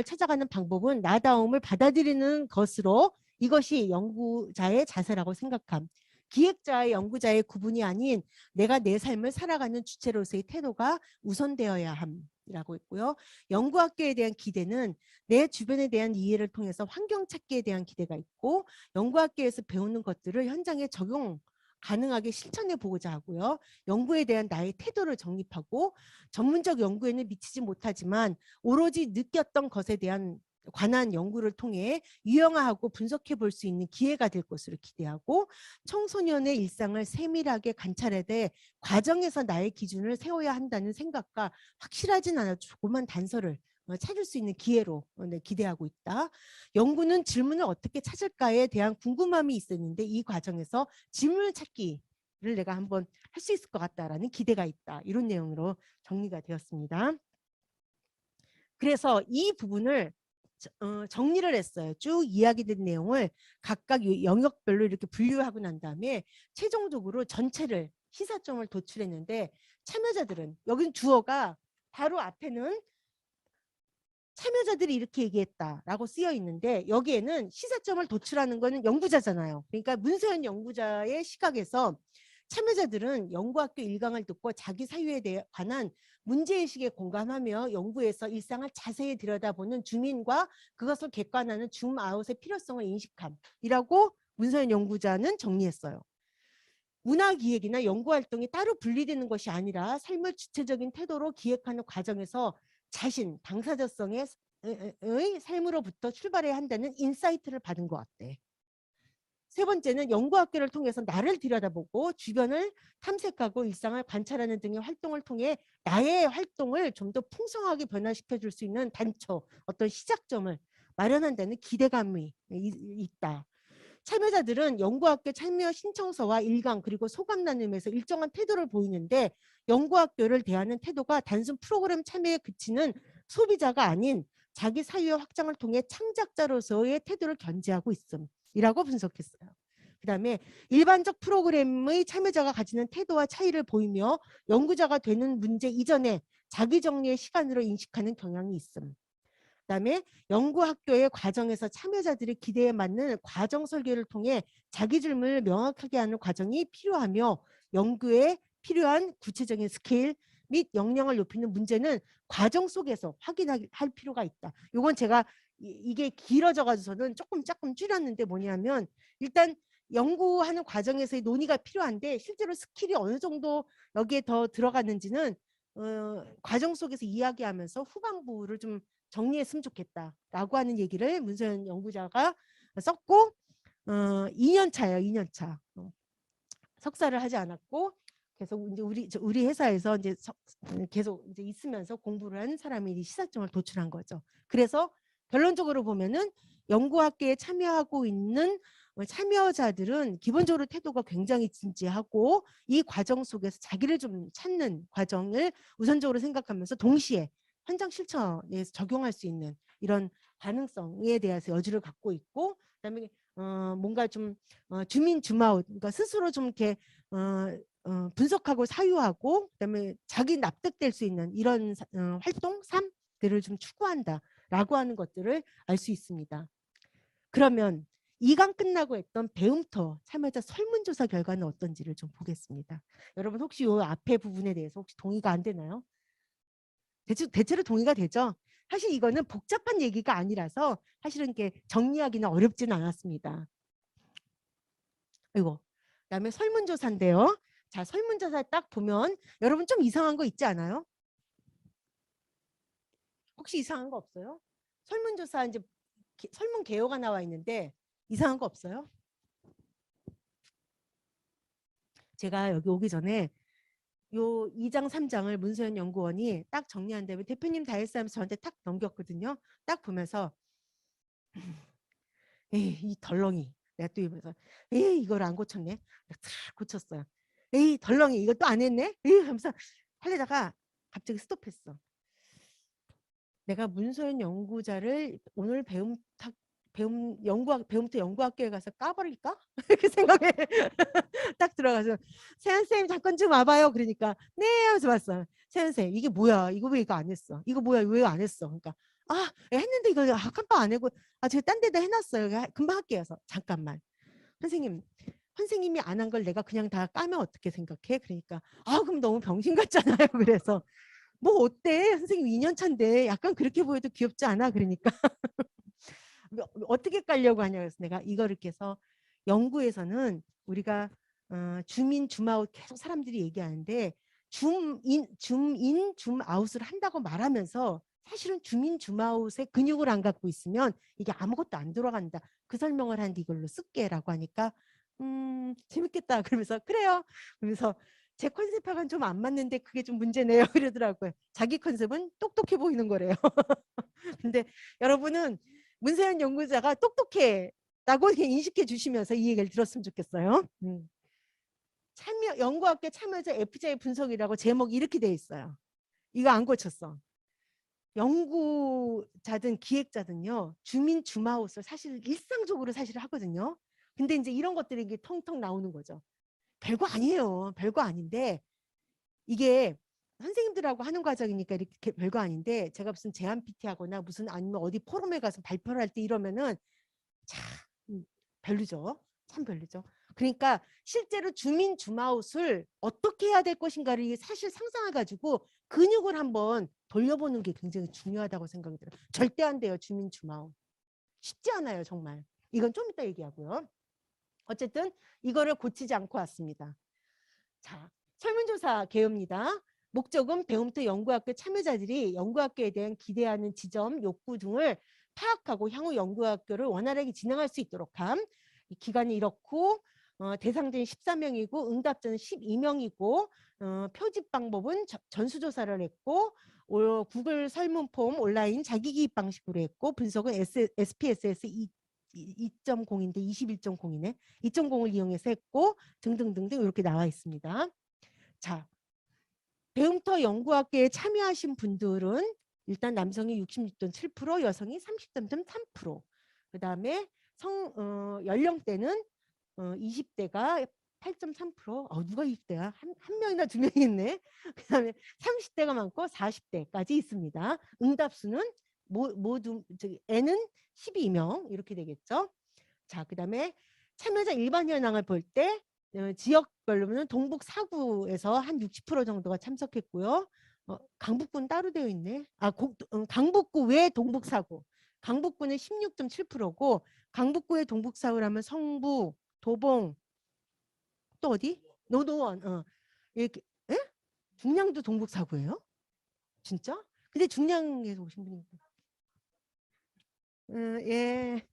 찾아가는 방법은 나다움을 받아들이는 것으로 이것이 연구자의 자세라고 생각함. 기획자와 연구자의 구분이 아닌 내가 내 삶을 살아가는 주체로서의 태도가 우선되어야 함이라고 있고요. 연구학교에 대한 기대는 내 주변에 대한 이해를 통해서 환경 찾기에 대한 기대가 있고 연구학교에서 배우는 것들을 현장에 적용 가능하게 실천해 보고자 하고요. 연구에 대한 나의 태도를 정립하고 전문적 연구에는 미치지 못하지만 오로지 느꼈던 것에 대한 관한 연구를 통해 유형화하고 분석해 볼 수 있는 기회가 될 것으로 기대하고 청소년의 일상을 세밀하게 관찰해 과정에서 나의 기준을 세워야 한다는 생각과 확실하진 않아도 조그만 단서를 찾을 수 있는 기회로 네, 기대하고 있다. 연구는 질문을 어떻게 찾을까에 대한 궁금함이 있었는데 이 과정에서 질문을 찾기를 내가 한번 할 수 있을 것 같다라는 기대가 있다. 이런 내용으로 정리가 되었습니다. 그래서 이 부분을 정리를 했어요. 쭉 이야기된 내용을 각각 영역별로 이렇게 분류하고 난 다음에 최종적으로 전체를 시사점을 도출했는데 참여자들은 여기는 주어가 바로 앞에는 참여자들이 이렇게 얘기했다라고 쓰여 있는데 여기에는 시사점을 도출하는 거는 연구자잖아요. 그러니까 문서연 연구자의 시각에서 참여자들은 연구학교 일강을 듣고 자기 사유에 대해 관한 문제의식에 공감하며 연구에서 일상을 자세히 들여다보는 주민과 그것을 객관화하는 줌아웃의 필요성을 인식함이라고 문서연 연구자는 정리했어요. 문화기획이나 연구활동이 따로 분리되는 것이 아니라 삶을 주체적인 태도로 기획하는 과정에서 자신, 당사자성의 삶으로부터 출발해야 한다는 인사이트를 받은 것 같대. 세 번째는 연구학교를 통해서 나를 들여다보고 주변을 탐색하고 일상을 관찰하는 등의 활동을 통해 나의 활동을 좀 더 풍성하게 변화시켜 줄 수 있는 단초, 어떤 시작점을 마련한다는 기대감이 있다. 참여자들은 연구학교 참여 신청서와 일강 그리고 소감 나눔에서 일정한 태도를 보이는데 연구학교를 대하는 태도가 단순 프로그램 참여에 그치는 소비자가 아닌 자기 사유의 확장을 통해 창작자로서의 태도를 견지하고 있음이라고 분석했어요. 그 다음에 일반적 프로그램의 참여자가 가지는 태도와 차이를 보이며 연구자가 되는 문제 이전에 자기 정리의 시간으로 인식하는 경향이 있음. 그다음에 연구학교의 과정에서 참여자들의 기대에 맞는 과정 설계를 통해 자기 질문을 명확하게 하는 과정이 필요하며 연구에 필요한 구체적인 스케일 및 역량을 높이는 문제는 과정 속에서 확인할 필요가 있다. 이건 제가 이게 길어져 가지고서는 조금 줄였는데 뭐냐면 일단 연구하는 과정에서의 논의가 필요한데 실제로 스킬이 어느 정도 여기에 더 들어갔는지는 과정 속에서 이야기하면서 후반부를 좀 정리했으면 좋겠다라고 하는 얘기를 문서연 연구자가 썼고 2년 차예요. 2년 차. 석사를 하지 않았고 계속 이제 우리 회사에서 이제 계속 이제 있으면서 공부를 한 사람이 시사점을 도출한 거죠. 그래서 결론적으로 보면은 연구학계에 참여하고 있는 참여자들은 기본적으로 태도가 굉장히 진지하고 이 과정 속에서 자기를 좀 찾는 과정을 우선적으로 생각하면서 동시에 현장 실천에서 적용할 수 있는 이런 가능성에 대해서 여지를 갖고 있고 그다음에 뭔가 좀 주민 줌아웃 그러니까 스스로 좀 이렇게 분석하고 사유하고 그다음에 자기 납득될 수 있는 이런 활동 삶들을 좀 추구한다라고 하는 것들을 알 수 있습니다. 그러면 2강 끝나고 했던 배움터 참여자 설문조사 결과는 어떤지를 좀 보겠습니다. 여러분 혹시 이 앞에 부분에 대해서 혹시 동의가 안 되나요? 대체로 동의가 되죠? 사실 이거는 복잡한 얘기가 아니라서 사실은 이게 정리하기는 어렵지는 않았습니다. 이거 그다음에 설문조사인데요. 자, 설문조사 딱 보면 여러분 좀 이상한 거 있지 않아요? 혹시 이상한 거 없어요? 설문조사 이제 설문 개요가 나와 있는데 이상한 거 없어요? 제가 여기 오기 전에 요 2장 3장을 문서연 연구원이 딱 정리한 다음에 대표님 다 했어요 하면서 저한테 딱 넘겼거든요. 딱 보면서 에이 이 덜렁이 내가 또 이러면서 에이 이걸 안 고쳤네. 고쳤어요. 에이 덜렁이 이거 또 안 했네. 에이 하면서 하려다가 갑자기 스톱했어. 내가 문서연 연구자를 오늘 배움터 연구학교에 가서 까버릴까? 이렇게 생각에 딱 들어가서 세연 쌤 잠깐 좀 와봐요. 그러니까 네 하면서 봤어. 세연 쌤 이게 뭐야? 이거 왜 이거 안 했어? 이거 뭐야? 왜 안 했어? 그러니까 했는데 이거 깜빡 안 하고 제가 딴 데다 해놨어요. 금방 할게요. 잠깐만. 선생님이 안 한 걸 내가 그냥 다 까면 어떻게 생각해? 그러니까 그럼 너무 병신 같잖아요. 그래서 뭐 어때? 선생님 2년 차인데 약간 그렇게 보여도 귀엽지 않아? 그러니까 어떻게 깔려고 하냐 그래서 내가 이거를 해서 연구에서는 우리가 줌인 줌아웃 계속 사람들이 얘기하는데 줌아웃을 한다고 말하면서 사실은 줌인 줌아웃의 근육을 안 갖고 있으면 이게 아무것도 안 돌아간다. 그 설명을 하는데 이걸로 쓸게라고 하니까 재밌겠다. 그러면서 그래요. 그러면서 제 컨셉하고는 좀 안 맞는데 그게 좀 문제네요. 이러더라고요. 자기 컨셉은 똑똑해 보이는 거래요. 근데 여러분은 문세현 연구자가 똑똑해 라고 인식해 주시면서 이 얘기를 들었으면 좋겠어요. 참여, 연구학계 참여자 FJ 분석이라고 제목이 이렇게 돼 있어요. 이거 안 고쳤어. 연구자든 기획자든요, 주민 줌아웃을 사실 일상적으로 사실 하거든요. 근데 이제 이런 것들이 이게 통통 나오는 거죠. 별거 아니에요. 별거 아닌데 이게 선생님들하고 하는 과정이니까 이렇게 별거 아닌데, 제가 무슨 제안 PT 하거나 무슨 아니면 어디 포럼에 가서 발표를 할 때 이러면은 참 별로죠. 참 별로죠. 그러니까 실제로 주민 줌아웃을 어떻게 해야 될 것인가를 사실 상상해가지고 근육을 한번 돌려보는 게 굉장히 중요하다고 생각이 들어요. 절대 안 돼요. 주민 줌아웃. 쉽지 않아요. 정말. 이건 좀 이따 얘기하고요. 어쨌든 이거를 고치지 않고 왔습니다. 자, 설문조사 개요입니다. 목적은 배움터 연구학교 참여자들이 연구학교에 대한 기대하는 지점, 욕구 등을 파악하고 향후 연구학교를 원활하게 진행할 수 있도록 함. 기간이 이렇고 대상자는 14명이고 응답자는 12명이고 표집 방법은 전수조사를 했고 구글 설문 폼 온라인 자기기입 방식으로 했고 분석은 SPSS 2.0인데 21.0이네. 2.0을 이용해서 했고 등등등등 이렇게 나와 있습니다. 자, 배움터 연구학계에 참여하신 분들은 일단 남성이 66.7%, 여성이 33.3%. 그다음에 연령대는 20대가 8.3%. 누가 20대야? 한 명이나 두 명이 있네. 그다음에 30대가 많고 40대까지 있습니다. 응답수는 모두 N은 12명 이렇게 되겠죠. 자, 그다음에 참여자 일반 현황을 볼 때 지역별로는 동북 4구에서 한 60% 정도가 참석했고요. 강북구는 따로 되어 있네. 강북구 외 동북 4구. 강북구는 16.7%고 강북구의 동북 4구라면 성부, 도봉, 또 어디? 노도원. 이렇게. 에? 중량도 동북 4구예요? 진짜? 근데 중량에서 오신 분이 예.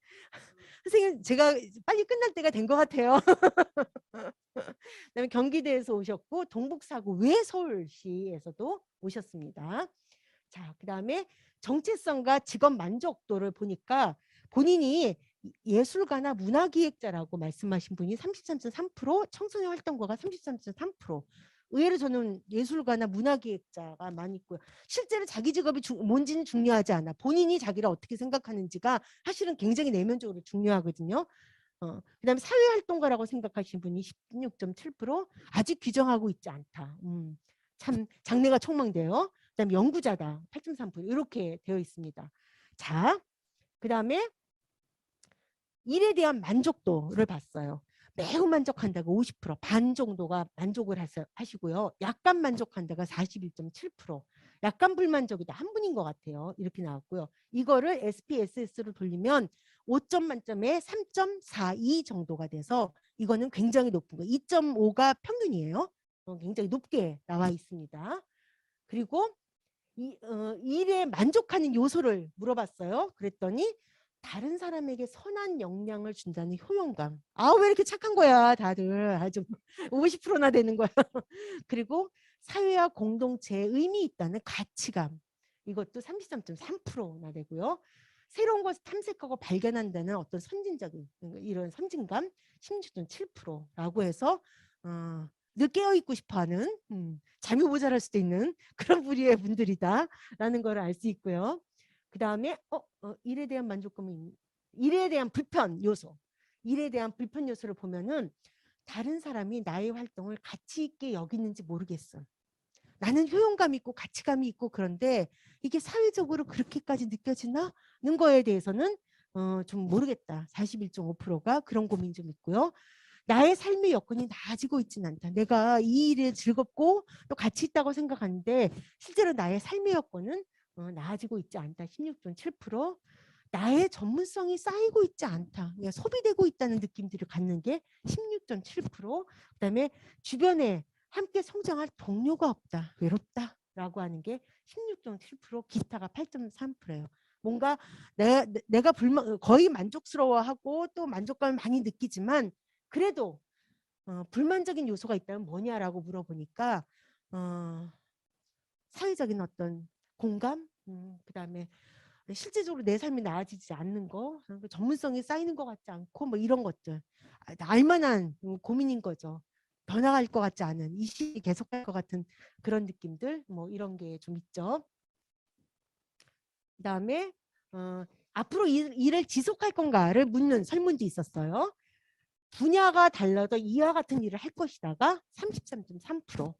선생님 제가 빨리 끝날 때가 된 것 같아요. 그다음에 경기도에서 오셨고 동북사구 외 서울시에서도 오셨습니다. 자, 그다음에 정체성과 직업 만족도를 보니까 본인이 예술가나 문화기획자라고 말씀하신 분이 33.3%, 청소년 활동가가 33.3%. 의외로 저는 예술가나 문화기획자가 많이 있고요. 실제로 자기 직업이 뭔지는 중요하지 않아. 본인이 자기를 어떻게 생각하는지가 사실은 굉장히 내면적으로 중요하거든요. 그다음에 사회활동가라고 생각하시는 분이 16.7%, 아직 규정하고 있지 않다. 참 장래가 촉망돼요. 그다음에 연구자다 8.3% 이렇게 되어 있습니다. 자, 그다음에 일에 대한 만족도를 봤어요. 매우 만족한다가 50%, 반 정도가 만족을 하시고요. 약간 만족한다가 41.7%, 약간 불만족이다 한 분인 것 같아요. 이렇게 나왔고요. 이거를 SPSS로 돌리면 5점 만점에 3.42 정도가 돼서 이거는 굉장히 높은 거예요. 2.5가 평균이에요. 굉장히 높게 나와 있습니다. 그리고 일에 만족하는 요소를 물어봤어요. 그랬더니 다른 사람에게 선한 영향을 준다는 효용감. 왜 이렇게 착한 거야 다들. 아주 50%나 되는 거야. 그리고 사회와 공동체에 의미 있다는 가치감. 이것도 33.3%나 되고요. 새로운 것을 탐색하고 발견한다는 어떤 선진적인 이런 선진감 16.7%라고 해서 늘 깨어있고 싶어하는 잠이 모자랄 수도 있는 그런 부류의 분들이다라는 걸 알 수 있고요. 그 다음에 일에 대한 만족감이 일에 대한 불편 요소, 일에 대한 불편 요소를 보면은 다른 사람이 나의 활동을 가치 있게 여기는지 모르겠어. 나는 효용감 있고 가치감이 있고 그런데 이게 사회적으로 그렇게까지 느껴지나는 거에 대해서는 좀 모르겠다. 41.5%가 그런 고민이 좀 있고요. 나의 삶의 여건이 나아지고 있지는 않다. 내가 이 일에 즐겁고 또 가치 있다고 생각하는데 실제로 나의 삶의 여건은 나아지고 있지 않다. 16.7%. 나의 전문성이 쌓이고 있지 않다. 그러니까 소비되고 있다는 느낌들을 갖는 게 16.7%. 그다음에 주변에 함께 성장할 동료가 없다. 외롭다라고 하는 게 16.7%, 기타가 8.3%예요. 뭔가 내가 거의 만족스러워하고 또 만족감을 많이 느끼지만 그래도 불만적인 요소가 있다면 뭐냐라고 물어보니까 사회적인 어떤 공감, 그다음에 실제적으로 내 삶이 나아지지 않는 거, 전문성이 쌓이는 것 같지 않고 뭐 이런 것들, 알만한 고민인 거죠. 변화할 것 같지 않은, 이 시기 계속할 것 같은 그런 느낌들, 뭐 이런 게 좀 있죠. 그다음에 앞으로 일을 지속할 건가를 묻는 설문도 있었어요. 분야가 달라도 이와 같은 일을 할 것이다가 33.3%,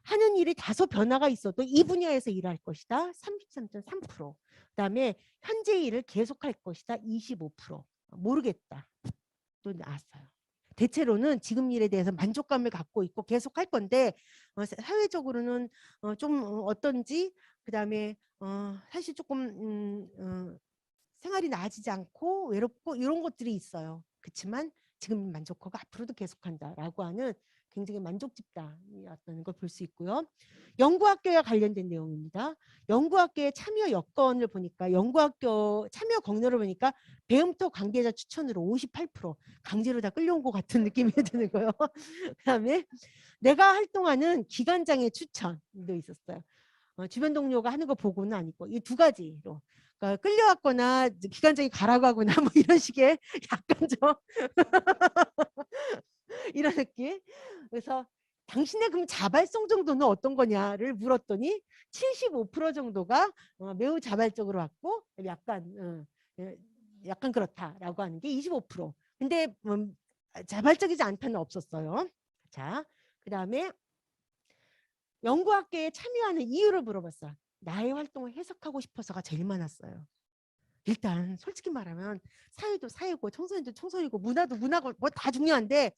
하는 일이 다소 변화가 있어도 이 분야에서 일할 것이다 33.3%, 그다음에 현재 일을 계속할 것이다 25%, 모르겠다 또 나왔어요. 대체로는 지금 일에 대해서 만족감을 갖고 있고 계속할 건데 사회적으로는 좀 어떤지, 그다음에 사실 조금 생활이 나아지지 않고 외롭고 이런 것들이 있어요. 그렇지만 지금 만족하고 앞으로도 계속한다라고 하는 굉장히 만족 집단이었다는 걸 볼 수 있고요. 연구학교와 관련된 내용입니다. 연구학교의 참여 여건을 보니까, 연구학교 참여 경로를 보니까 배움터 관계자 추천으로 58%, 강제로 다 끌려온 것 같은 느낌이 드는 거예요. 그다음에 내가 활동하는 기관장의 추천도 있었어요. 주변 동료가 하는 거 보고는 아니고 이 두 가지로, 그러니까 끌려왔거나 기관장이 가라고 하거나 뭐 이런 식의 약간 좀 이런 느낌. 그래서 당신의 그럼 자발성 정도는 어떤 거냐를 물었더니 75% 정도가 매우 자발적으로 왔고 약간 약간 그렇다라고 하는 게 25%. 근데 자발적이지 않다는 없었어요. 자, 그다음에 연구학계에 참여하는 이유를 물어봤어요. 나의 활동을 해석하고 싶어서가 제일 많았어요. 일단 솔직히 말하면 사회도 사회고 청소년도 청소년이고 문화도 문화고 뭐 다 중요한데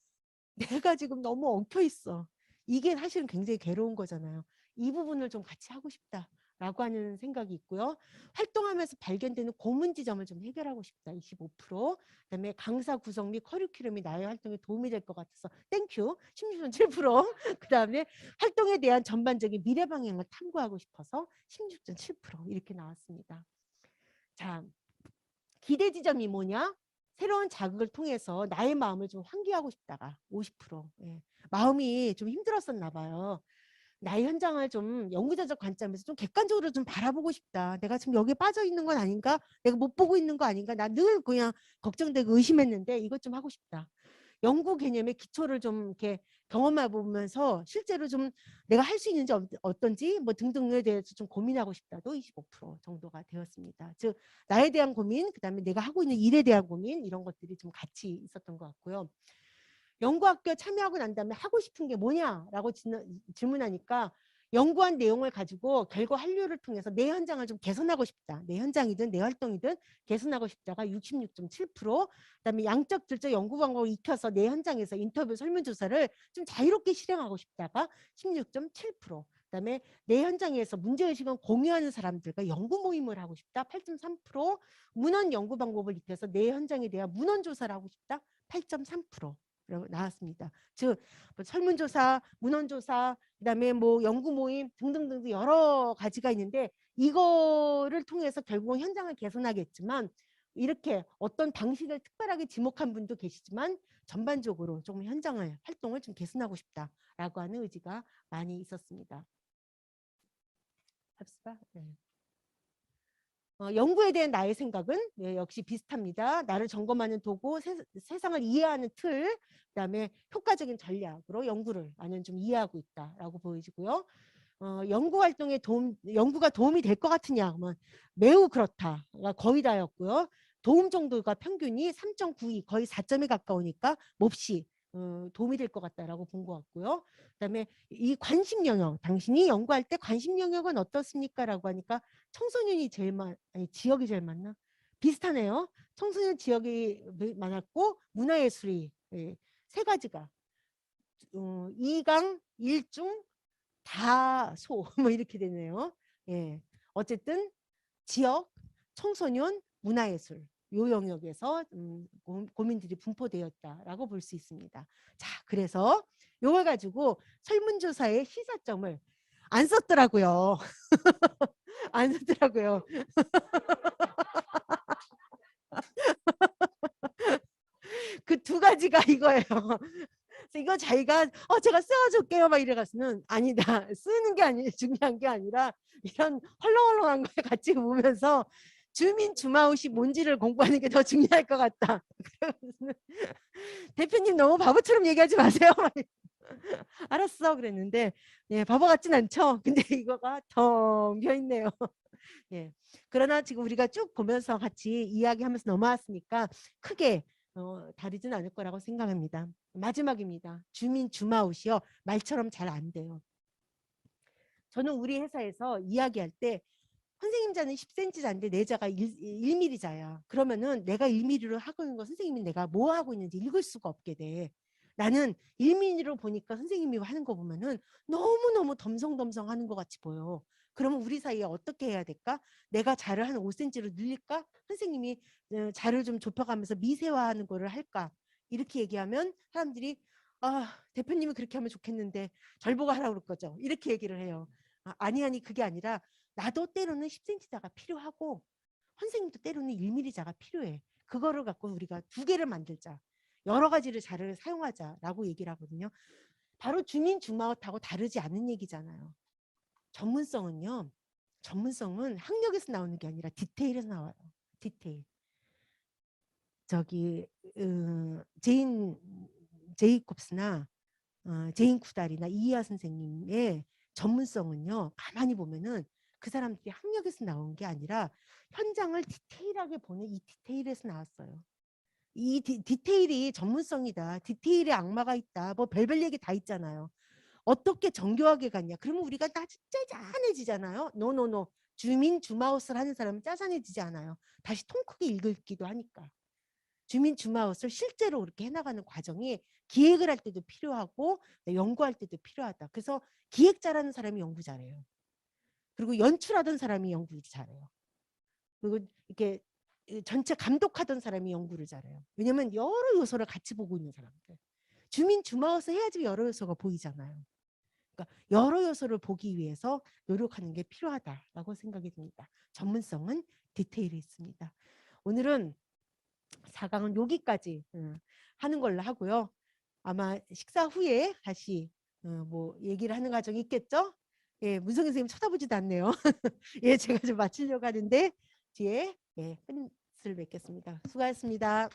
내가 지금 너무 엉켜 있어. 이게 사실은 굉장히 괴로운 거잖아요. 이 부분을 좀 같이 하고 싶다라고 하는 생각이 있고요. 활동하면서 발견되는 고문 지점을 좀 해결하고 싶다. 25%. 그다음에 강사 구성 및 커리큘럼이 나의 활동에 도움이 될 것 같아서 땡큐. 16.7%. 그다음에 활동에 대한 전반적인 미래 방향을 탐구하고 싶어서 16.7% 이렇게 나왔습니다. 자, 기대 지점이 뭐냐? 새로운 자극을 통해서 나의 마음을 좀 환기하고 싶다가 50%. 예. 마음이 좀 힘들었었나 봐요. 나의 현장을 좀 연구자적 관점에서 좀 객관적으로 좀 바라보고 싶다. 내가 지금 여기에 빠져 있는 건 아닌가? 내가 못 보고 있는 거 아닌가? 나 늘 그냥 걱정되고 의심했는데 이것 좀 하고 싶다. 연구 개념의 기초를 좀 이렇게 경험해 보면서 실제로 좀 내가 할 수 있는지 어떤지 뭐 등등에 대해서 좀 고민하고 싶다도 25% 정도가 되었습니다. 즉 나에 대한 고민, 그다음에 내가 하고 있는 일에 대한 고민, 이런 것들이 좀 같이 있었던 것 같고요. 연구학교 참여하고 난 다음에 하고 싶은 게 뭐냐라고 질문하니까 연구한 내용을 가지고 결과 한류를 통해서 내 현장을 좀 개선하고 싶다. 내 현장이든 내 활동이든 개선하고 싶다가 66.7%, 그다음에 양적 질적 연구 방법을 익혀서 내 현장에서 인터뷰 설문조사를 좀 자유롭게 실행하고 싶다가 16.7%, 그다음에 내 현장에서 문제의식을 공유하는 사람들과 연구 모임을 하고 싶다. 8.3%, 문헌 연구 방법을 익혀서 내 현장에 대한 문헌 조사를 하고 싶다. 8.3%. 나왔습니다. 즉 설문조사, 문헌조사, 그다음에 뭐 연구 모임 등등등 여러 가지가 있는데 이거를 통해서 결국은 현장을 개선하겠지만 이렇게 어떤 방식을 특별하게 지목한 분도 계시지만 전반적으로 좀 현장을 활동을 좀 개선하고 싶다라고 하는 의지가 많이 있었습니다. 합시다. 네. 연구에 대한 나의 생각은 역시 비슷합니다. 나를 점검하는 도구, 세상을 이해하는 틀, 그다음에 효과적인 전략으로 연구를 나는 좀 이해하고 있다라고 보여지고요. 연구 활동에 연구가 도움이 될 것 같으냐 하면 매우 그렇다가 거의 다였고요. 도움 정도가 평균이 3.92, 거의 4점에 가까우니까 몹시 도움이 될 것 같다라고 본 것 같고요. 그다음에 이 관심 영역, 당신이 연구할 때 관심 영역은 어떻습니까? 라고 하니까 청소년이 제일 아니 지역이 제일 많나? 비슷하네요. 청소년 지역이 많았고 문화예술이 세 가지가 2강 1중 다소 뭐 이렇게 되네요. 예. 어쨌든 지역, 청소년, 문화예술 요 영역에서 고민들이 분포되었다라고 볼 수 있습니다. 자, 그래서 요걸 가지고 설문조사의 시사점을 안 썼더라고요. 안 썼더라고요. 그 두 가지가 이거예요. 그래서 이거 자기가 제가 써줄게요 막 이래가서는 아니다. 쓰는 게 아니 중요한 게 아니라 이런 헐렁헐렁한 거에 같이 보면서 주민 주마웃이 뭔지를 공부하는 게 더 중요할 것 같다. 그래서 대표님 너무 바보처럼 얘기하지 마세요. 알았어 그랬는데 예, 바보 같진 않죠. 근데 이거가 텅 비어있네요. 예. 그러나 지금 우리가 쭉 보면서 같이 이야기하면서 넘어왔으니까 크게 다르진 않을 거라고 생각합니다. 마지막입니다. 주민 주마웃이요. 말처럼 잘 안 돼요. 저는 우리 회사에서 이야기할 때 선생님 자는 10cm 자인데 내 자가 1mm 자야. 그러면은 내가 1mm로 하고 있는 거 선생님이 내가 뭐 하고 있는지 읽을 수가 없게 돼. 나는 1mm로 보니까 선생님이 하는 거 보면은 너무너무 덤성덤성 하는 것 같이 보여. 그러면 우리 사이에 어떻게 해야 될까? 내가 자를 한 5cm로 늘릴까? 선생님이 자를 좀 좁혀가면서 미세화하는 거를 할까? 이렇게 얘기하면 사람들이 대표님이 그렇게 하면 좋겠는데 절 보고 하라고 그럴 거죠. 이렇게 얘기를 해요. 아니 그게 아니라 나도 때로는 10cm 자가 필요하고 선생님도 때로는 1mm 자가 필요해. 그거를 갖고 우리가 두 개를 만들자. 여러 가지를 자를 사용하자라고 얘기를 하거든요. 바로 주민 주마웃하고 다르지 않은 얘기잖아요. 전문성은 학력에서 나오는 게 아니라 디테일에서 나와요. 디테일. 저기 제이콥스나 제인 쿠달이나 이희아 선생님의 전문성은요. 가만히 보면은 그 사람들이 학력에서 나온 게 아니라 현장을 디테일하게 보는 이 디테일에서 나왔어요. 이 디테일이 전문성이다. 디테일에 악마가 있다. 뭐 별별 얘기 다 있잖아요. 어떻게 정교하게 갔냐. 그러면 우리가 다 짜잔해지잖아요. 노노노. 주민 주마웃을 하는 사람은 짜잔해지지 않아요. 다시 통 크게 읽기도 하니까. 주민 주마웃을 실제로 그렇게 해나가는 과정이 기획을 할 때도 필요하고 연구할 때도 필요하다. 그래서 기획자라는 사람이 연구 잘해요. 그리고 연출하던 사람이 연구 잘해요. 그리고 이렇게 전체 감독하던 사람이 연구를 잘해요. 왜냐면 여러 요소를 같이 보고 있는 사람들. 주민 주마웃을 해야지 여러 요소가 보이잖아요. 그러니까 여러 요소를 보기 위해서 노력하는 게 필요하다라고 생각이 듭니다. 전문성은 디테일에 있습니다. 오늘은 4강은 여기까지 하는 걸로 하고요. 아마 식사 후에 다시 뭐 얘기를 하는 과정이 있겠죠? 예, 문성희 선생님 쳐다보지도 않네요. 예, 제가 좀 마치려고 하는데 뒤에 예, 끝을 맺겠습니다. 수고하셨습니다.